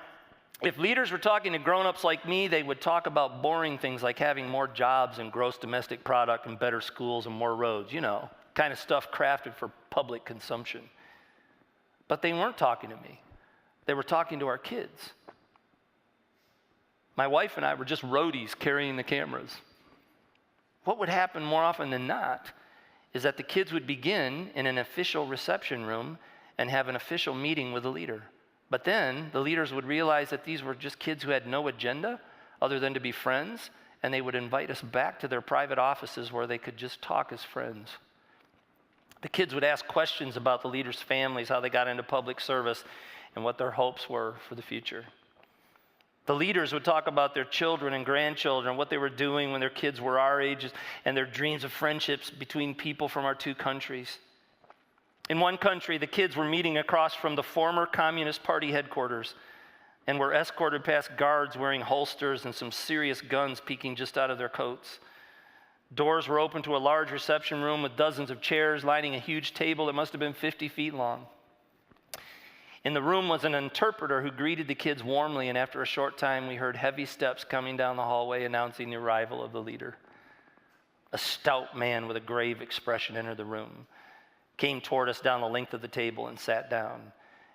if leaders were talking to grown-ups like me, they would talk about boring things like having more jobs and gross domestic product and better schools and more roads, kind of stuff crafted for public consumption. But they weren't talking to me. They were talking to our kids. My wife and I were just roadies carrying the cameras. What would happen more often than not is that the kids would begin in an official reception room and have an official meeting with the leader. But then the leaders would realize that these were just kids who had no agenda other than to be friends, and they would invite us back to their private offices where they could just talk as friends. The kids would ask questions about the leaders' families, how they got into public service, and what their hopes were for the future. The leaders would talk about their children and grandchildren, what they were doing when their kids were our ages, and their dreams of friendships between people from our two countries. In one country, the kids were meeting across from the former Communist Party headquarters and were escorted past guards wearing holsters and some serious guns peeking just out of their coats. Doors were open to a large reception room with dozens of chairs lining a huge table that must have been 50 feet long. In the room was an interpreter who greeted the kids warmly, and after a short time, we heard heavy steps coming down the hallway announcing the arrival of the leader. A stout man with a grave expression entered the room, came toward us down the length of the table and sat down,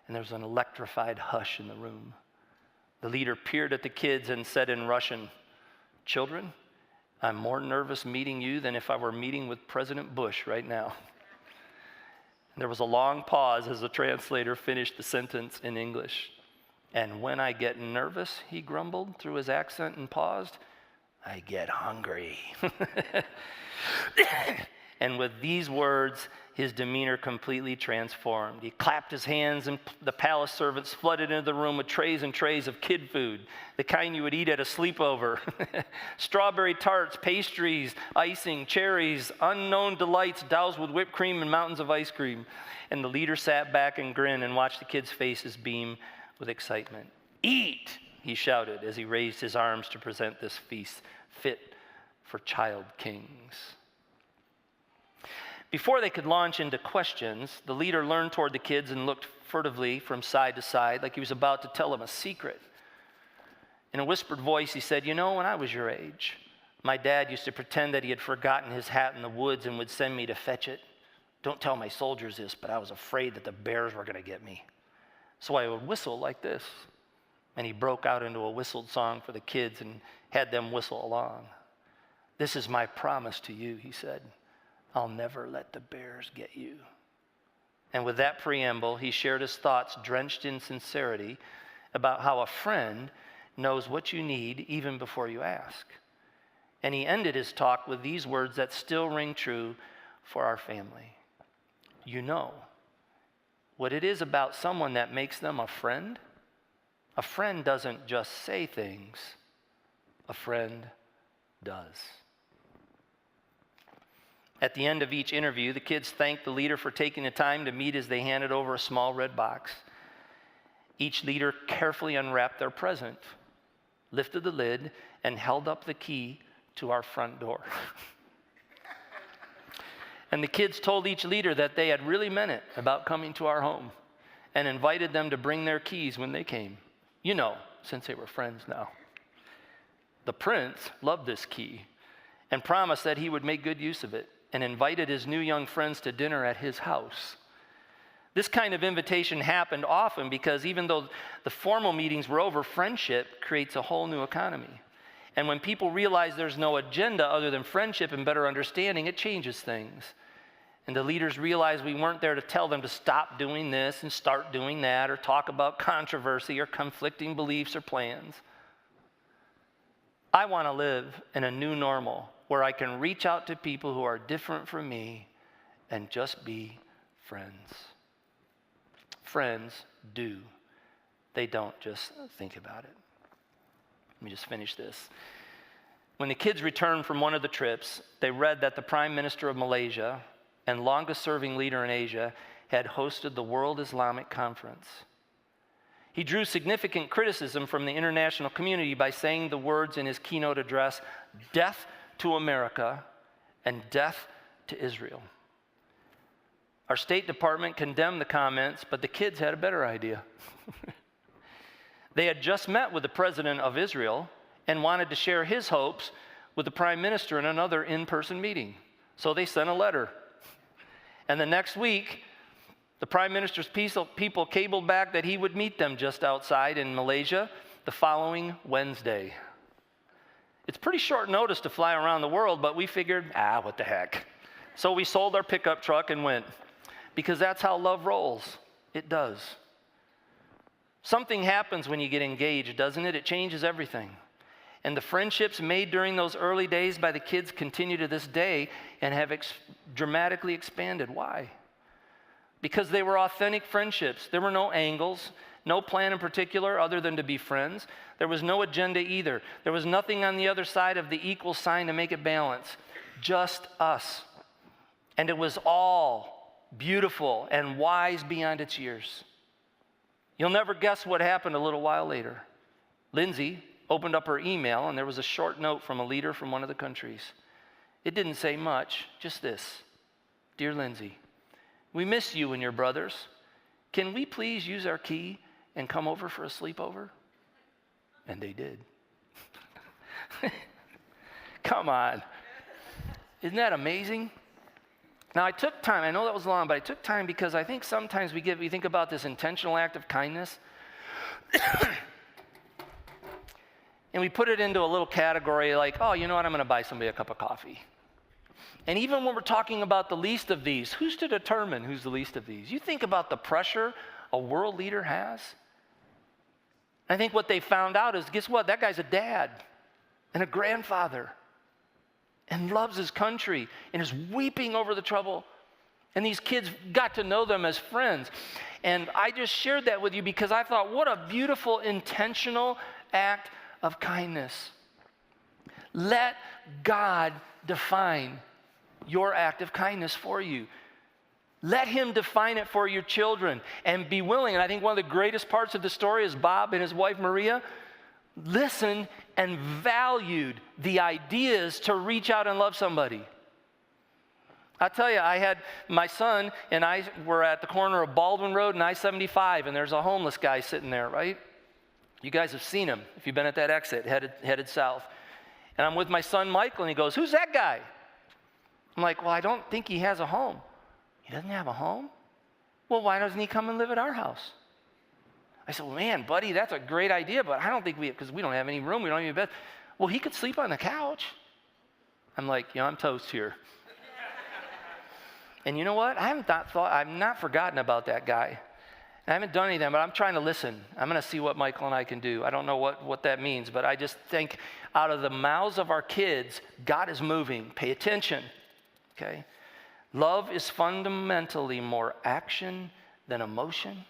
and there was an electrified hush in the room. The leader peered at the kids and said in Russian, "Children, I'm more nervous meeting you than if I were meeting with President Bush right now." There was a long pause as the translator finished the sentence in English. "And when I get nervous," he grumbled through his accent and paused, "I get hungry." And with these words, his demeanor completely transformed. He clapped his hands, and the palace servants flooded into the room with trays and trays of kid food, the kind you would eat at a sleepover. Strawberry tarts, pastries, icing, cherries, unknown delights doused with whipped cream and mountains of ice cream. And the leader sat back and grinned and watched the kids' faces beam with excitement. "Eat," he shouted as he raised his arms to present this feast fit for child kings. Before they could launch into questions, the leader leaned toward the kids and looked furtively from side to side like he was about to tell them a secret. In a whispered voice, he said, "You know, when I was your age, my dad used to pretend that he had forgotten his hat in the woods and would send me to fetch it. Don't tell my soldiers this, but I was afraid that the bears were going to get me. So I would whistle like this." And he broke out into a whistled song for the kids and had them whistle along. "This is my promise to you," he said. "I'll never let the bears get you." And with that preamble, he shared his thoughts drenched in sincerity about how a friend knows what you need even before you ask. And he ended his talk with these words that still ring true for our family. "You know what it is about someone that makes them a friend? A friend doesn't just say things, a friend does." At the end of each interview, the kids thanked the leader for taking the time to meet as they handed over a small red box. Each leader carefully unwrapped their present, lifted the lid, and held up the key to our front door. And the kids told each leader that they had really meant it about coming to our home and invited them to bring their keys when they came. You know, since they were friends now. The prince loved this key and promised that he would make good use of it, and invited his new young friends to dinner at his house. This kind of invitation happened often because even though the formal meetings were over, friendship creates a whole new economy. And when people realize there's no agenda other than friendship and better understanding, it changes things. And the leaders realized we weren't there to tell them to stop doing this and start doing that, or talk about controversy or conflicting beliefs or plans. I want to live in a new normal where I can reach out to people who are different from me and just be friends. Friends do. They don't just think about it. Let me just finish this. When the kids returned from one of the trips, they read that the Prime Minister of Malaysia and longest-serving leader in Asia had hosted the World Islamic Conference. He drew significant criticism from the international community by saying the words in his keynote address, "Death to America and death to Israel." Our State Department condemned the comments, but the kids had a better idea. They had just met with the president of Israel and wanted to share his hopes with the prime minister in another in-person meeting. So they sent a letter. And the next week, the prime minister's people cabled back that he would meet them just outside in Malaysia the following Wednesday. It's pretty short notice to fly around the world, but we figured, what the heck. So we sold our pickup truck and went, because that's how love rolls. It does. Something happens when you get engaged, doesn't it? It changes everything. And the friendships made during those early days by the kids continue to this day and have dramatically expanded. Why? Because they were authentic friendships. There were no angles, no plan in particular other than to be friends. There was no agenda either. There was nothing on the other side of the equal sign to make it balance. Just us. And it was all beautiful and wise beyond its years. You'll never guess what happened a little while later. Lindsay opened up her email, and there was a short note from a leader from one of the countries. It didn't say much, just this. "Dear Lindsay, we miss you and your brothers. can we please use our key and come over for a sleepover? And they did. Come on. Isn't that amazing? Now, I took time. I know that was long, but I took time because I think sometimes we think about this intentional act of kindness, and we put it into a little category like, oh, you know what, I'm going to buy somebody a cup of coffee. And even when we're talking about the least of these, who's to determine who's the least of these? You think about the pressure a world leader has. I think what they found out is, guess what? That guy's a dad and a grandfather and loves his country and is weeping over the trouble. And these kids got to know them as friends. And I just shared that with you because I thought, what a beautiful, intentional act of kindness. Let God define your act of kindness for you. Let him define it for your children and be willing. And I think one of the greatest parts of the story is Bob and his wife Maria listened and valued the ideas to reach out and love somebody. I tell you, I had my son and I were at the corner of Baldwin Road and I-75, and there's a homeless guy sitting there, right? You guys have seen him if you've been at that exit headed south. And I'm with my son Michael, and he goes, "Who's that guy?" I'm like, "Well, I don't think he has a home." "He doesn't have a home? Well, why doesn't he come and live at our house?" I said, "Well, man, buddy, that's a great idea, but I don't think because we don't have any room, we don't have any bed." "Well, he could sleep on the couch." I'm like, I'm toast here. And you know what? I've not forgotten about that guy. I haven't done anything, but I'm trying to listen. I'm going to see what Michael and I can do. I don't know what that means, but I just think out of the mouths of our kids, God is moving. Pay attention, okay? Love is fundamentally more action than emotion.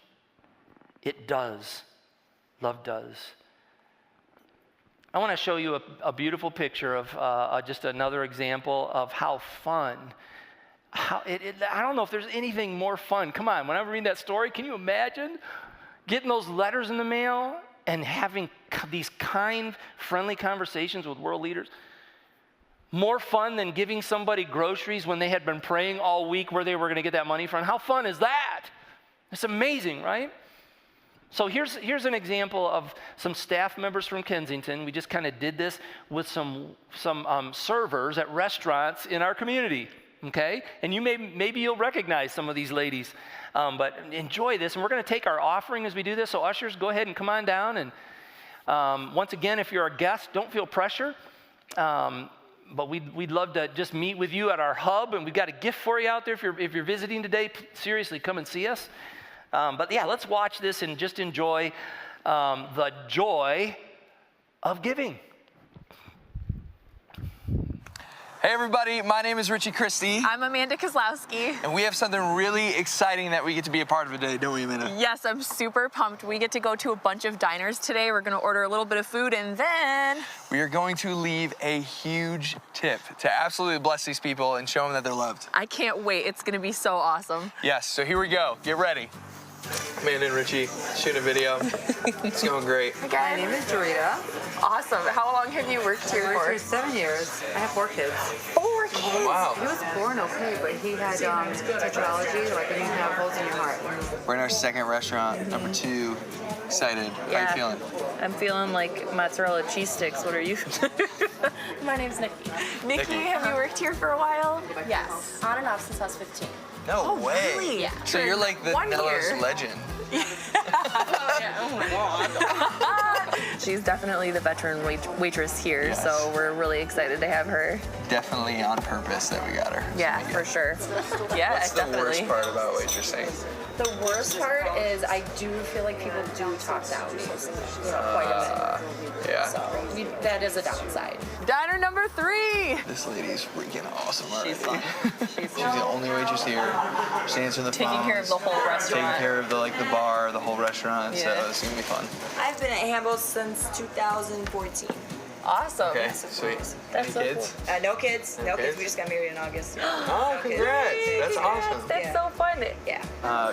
It does. Love does. I want to show you a beautiful picture of just another example of how fun. I don't know if there's anything more fun. Come on, when I read that story, can you imagine getting those letters in the mail and having these kind, friendly conversations with world leaders? More fun than giving somebody groceries when they had been praying all week where they were going to get that money from. How fun is that? It's amazing, right? So here's an example of some staff members from Kensington. We just kind of did this with some servers at restaurants in our community. Okay, and maybe you'll recognize some of these ladies, but enjoy this. And we're going to take our offering as we do this. So ushers, go ahead and come on down. And once again, if you're a guest, don't feel pressure. But we'd love to just meet with you at our hub, and we've got a gift for you out there if you're visiting today. Seriously, come and see us. But yeah, let's watch this and just enjoy the joy of giving. Hey everybody, my name is Richie Christie. I'm Amanda Kozlowski. And we have something really exciting that we get to be a part of today, don't we, Amanda? Yes, I'm super pumped. We get to go to a bunch of diners today. We're gonna order a little bit of food and then we are going to leave a huge tip to absolutely bless these people and show them that they're loved. I can't wait. It's gonna be so awesome. Yes, so here we go. Get ready. Amanda and Richie, shooting a video. It's going great. Hi, My name is Dorita. Awesome. How long have you worked here I worked for? here 7 years. I have 4 kids. 4 kids? Wow. He was born okay, but he had tetralogy, like when you have holes in your heart. We're in our second restaurant, number 2. Excited. How are you feeling? I'm feeling like mozzarella cheese sticks. What are you? My name's Nikki. Nikki, have you worked here for a while? Yes, on and off since I was 15. No way. Really? Yeah. So you're like the 1 Nello's year. legend. Oh my God. She's definitely the veteran waitress here, Yes. so we're really excited to have her. Definitely on purpose that we got her. Yeah, for sure. Yeah, What's the definitely. worst part about waitressing? The worst part is I do feel like people do talk down to me quite a bit. Yeah. So that is a downside. Diner number 3. This lady's freaking awesome already. She's fun. She's the only waitress here. She's answering the Taking phones. care of the whole restaurant. Taking care of the bar, the whole restaurant. So Yeah. it's gonna be fun. I've been at Hambo's since 2014. Awesome. Okay, sweet. That's Any so kids? No kids. No kids? kids. We just got married in August. Oh, congrats! That's awesome. That's so fun. Yeah.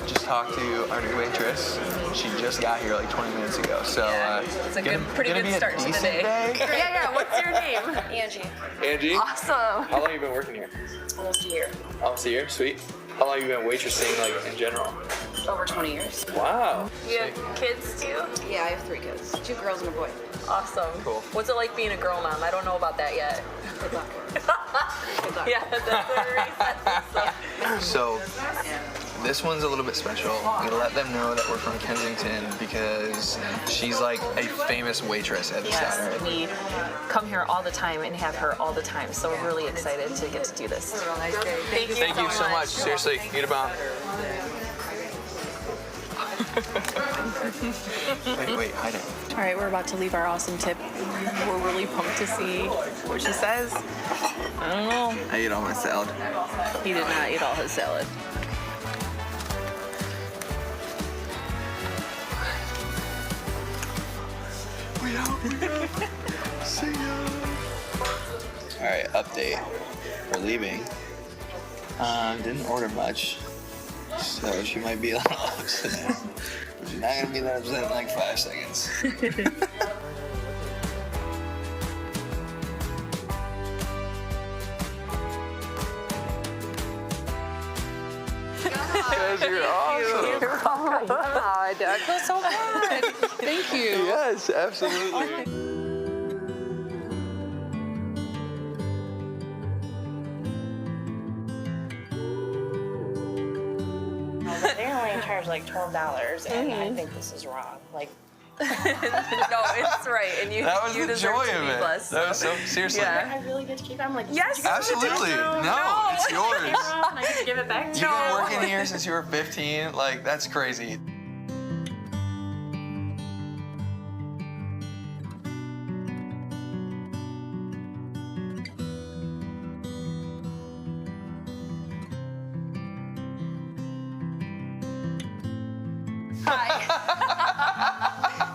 Just talked to our new waitress. She just got here like 20 minutes ago. So It's a pretty good be a start to the decent day. Yeah. What's your name? Angie. Angie? Awesome. How long have you been working here? Almost a year. Almost a year. Sweet. How long have you been waitressing like in general? Over 20 years. Wow. You have kids too? Yeah, I have 3 kids. 2 girls and a boy. Awesome. Cool. What's it like being a girl mom? I don't know about that yet. Good luck. Yeah, that's what Marie said. So, this one's a little bit special. We let them know that we're from Kensington because she's like a famous waitress at the Yes, Saturday. we come here all the time and have her all the time, so we're really excited to get to do this. Thank you, Thank you so much. Seriously, need a bomb. wait, hide it. All right, we're about to leave our awesome tip. We're really pumped to see what she says. I don't know. I ate all my salad. He did not eat all his salad. We out. See ya. All right, update. We're leaving. Didn't order much, so she might be a little upset. She's not gonna be that upset in like 5 seconds. Guys, you're awesome. You're welcome. I feel so bad. Thank you. Yes, absolutely. They only charge like $12, and I think this is wrong. Like, No, it's right, and you That was you the deserve joy to of be it. blessed. That was so seriously. Yeah. I really get to keep it. I'm like, Yes, Absolutely. No, it's yours. I get to give it back to You've been working here since you were 15. Like, that's crazy.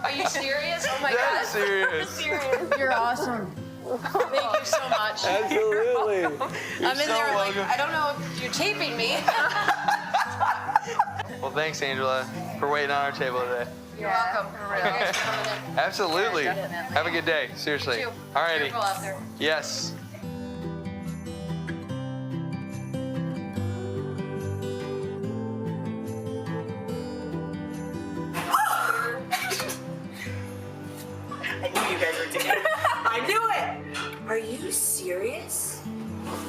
Are you serious? Oh my That's serious. You're awesome. Thank you so much. Absolutely. I'm in there like, I don't know if you're taping me. Well, thanks, Angela, for waiting on our table today. You're welcome. You guys are coming in. Absolutely. Have a good day. Seriously. You too. All righty. Careful out there. Yes. I knew you guys were together. I knew it! Are you serious?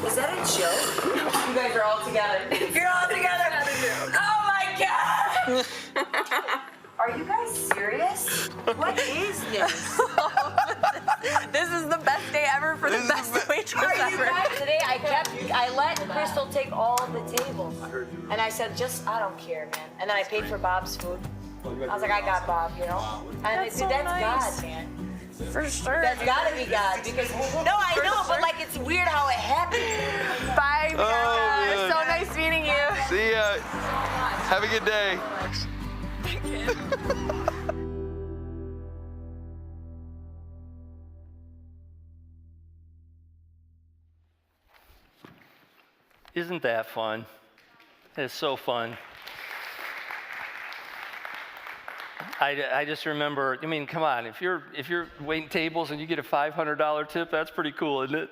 Is that a joke? You guys are all together. You're all together! Oh my god! Are you guys serious? What is this? This is the best day ever for the best waitress Are you ever. guys today? I let Crystal take all the tables. And I said, I don't care, man. And then I paid for Bob's food. I was like, I got Bob, you know? And That's so that's nice. God, man. For sure. That's gotta be God because no, I know, but like it's weird how it happened. Bye, Bianca. man. So nice meeting you. See ya. Have a good day. Isn't that fun? It's so fun. I just remember, I mean, come on, if you're waiting tables and you get a $500 tip, that's pretty cool, isn't it?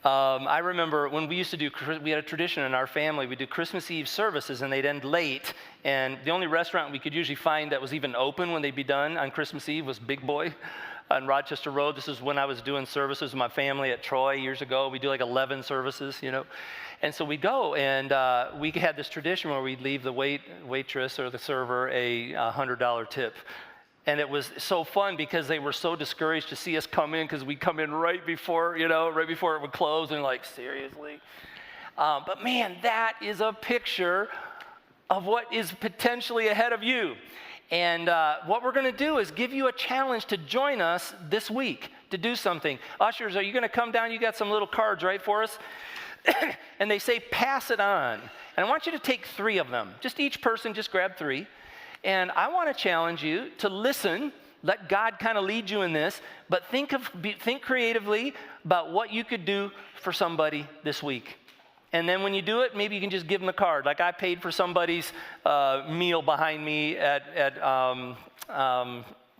I remember when we used to we had a tradition in our family, we do Christmas Eve services and they'd end late, and the only restaurant we could usually find that was even open when they'd be done on Christmas Eve was Big Boy on Rochester Road. This is when I was doing services with my family at Troy years ago. We do like 11 services, you know. And so we'd go, and we had this tradition where we'd leave the waitress or the server a $100 tip. And it was so fun because they were so discouraged to see us come in because we'd come in right before it would close, and like, seriously? But man, that is a picture of what is potentially ahead of you. And what we're going to do is give you a challenge to join us this week to do something. Ushers, are you going to come down? You got some little cards, right, for us? And they say, pass it on. And I want you to take 3 of them. Just each person, just grab 3. And I want to challenge you to listen, let God kind of lead you in this, but think creatively about what you could do for somebody this week. And then when you do it, maybe you can just give them a card. Like I paid for somebody's meal behind me at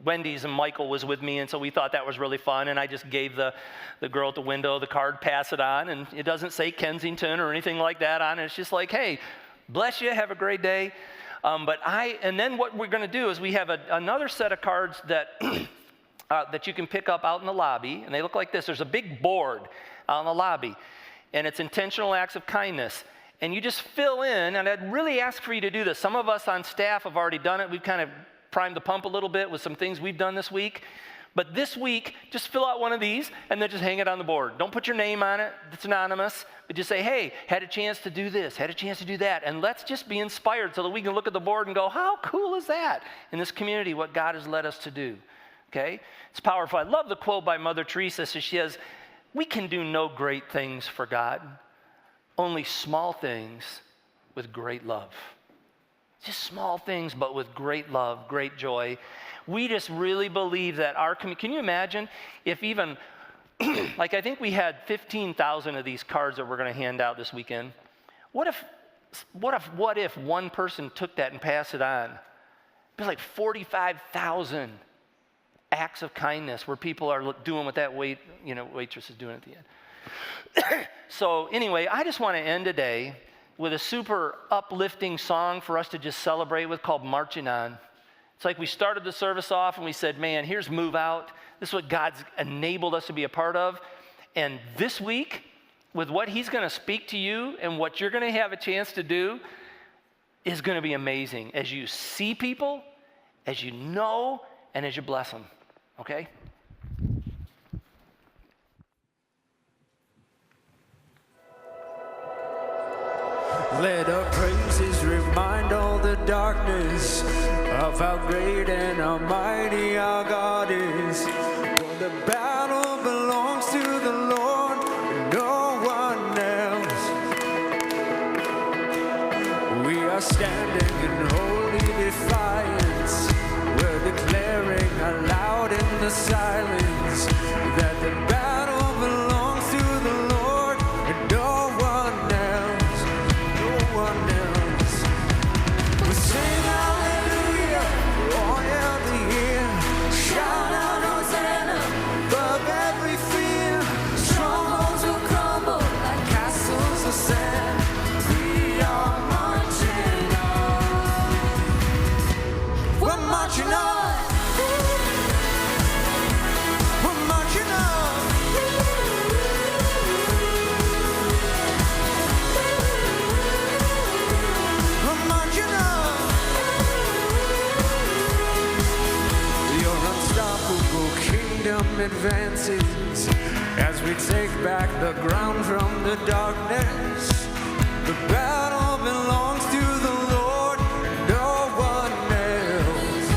Wendy's, and Michael was with me, and so we thought that was really fun, and I just gave the girl at the window the card, pass it on, and it doesn't say Kensington or anything like that on it. It's just like, hey, bless you, have a great day. And then what we're going to do is we have another set of cards that that you can pick up out in the lobby, and they look like this. There's a big board out in the lobby, and it's intentional acts of kindness. And you just fill in, and I'd really ask for you to do this. Some of us on staff have already done it. We've kind of primed the pump a little bit with some things we've done this week. But this week, just fill out one of these and then just hang it on the board. Don't put your name on it. It's anonymous. But just say, hey, had a chance to do this, had a chance to do that. And let's just be inspired so that we can look at the board and go, how cool is that in this community, what God has led us to do? Okay? It's powerful. I love the quote by Mother Teresa. So she says, we can do no great things for God, only small things with great love. Just small things, but with great love, great joy. We just really believe that our community, can you imagine if even, like I think we had 15,000 of these cards that we're going to hand out this weekend. What if one person took that and passed it on? It'd be like 45,000 acts of kindness where people are doing what that waitress is doing at the end. So anyway, I just want to end today with a super uplifting song for us to just celebrate with called Marching On. It's like we started the service off and we said, man, here's Move Out. This is what God's enabled us to be a part of. And this week, with what he's going to speak to you and what you're going to have a chance to do is going to be amazing as you see people, as you know, and as you bless them. Okay? Let our praises remind all the darkness of how great and almighty our God is. For the battle belongs to the Lord and no one else. We are standing in holy defiance. We're declaring aloud in the silence that the battle belongs to the Lord and no one else. No one else. We sing hallelujah, all the year. Shout out Hosanna above every fear. Strongholds will crumble like castles of sand. We are marching on. We're marching on. We're marching on. We're marching on. Your unstoppable kingdom advances as we take back the ground from the darkness. The battle belongs to the Lord and no one else.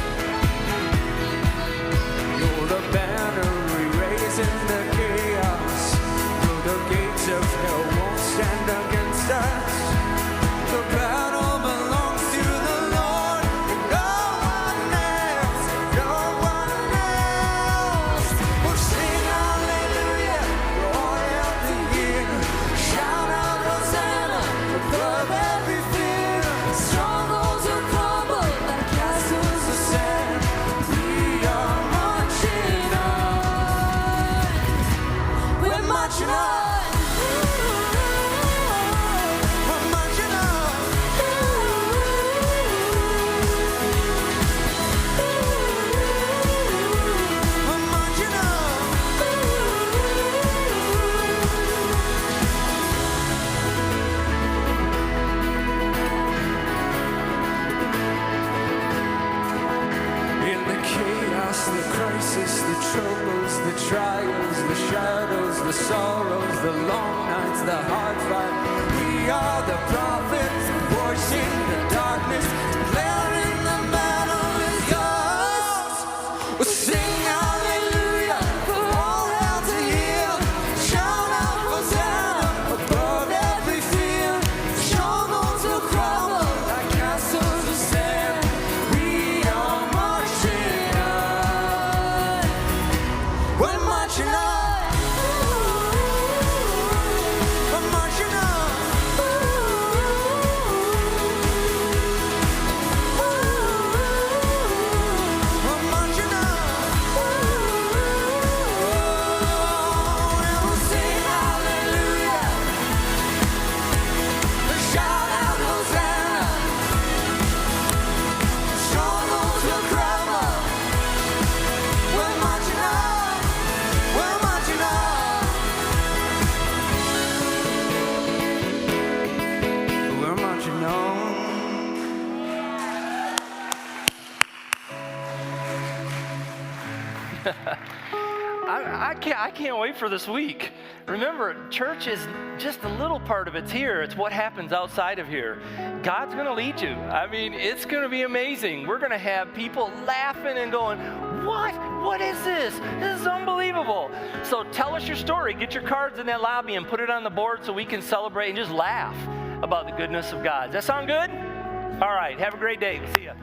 You're the banner we raise in the chaos. Though the gates of hell won't stand against us. The battle belongs to the Lord and no one else. No one else. We'll sing hallelujah for all the year. Shout out Hosanna above every fear. Strongholds will crumble like castles of sand. We are marching on. We're marching on. We're marching on. We're marching on. In the chaos, the crisis, the troubles, the trials, the shadows, the sorrows, the long nights, the hard fight. We are the prophets, voice in the darkness, declaring the battle is yours. We'll sing hallelujah for all hell to hear. Shout out Hosanna above every fear. Strongholds will crumble like castles of sand. We are marching on. We're marching on. We're marching on. I can't wait for this week. Remember, church is just a little part of it's here. It's what happens outside of here. God's going to lead you. I mean, it's going to be amazing. We're going to have people laughing and going, what? What is this? This is unbelievable. So tell us your story. Get your cards in that lobby and put it on the board so we can celebrate and just laugh about the goodness of God. Does that sound good? All right. Have a great day. See ya.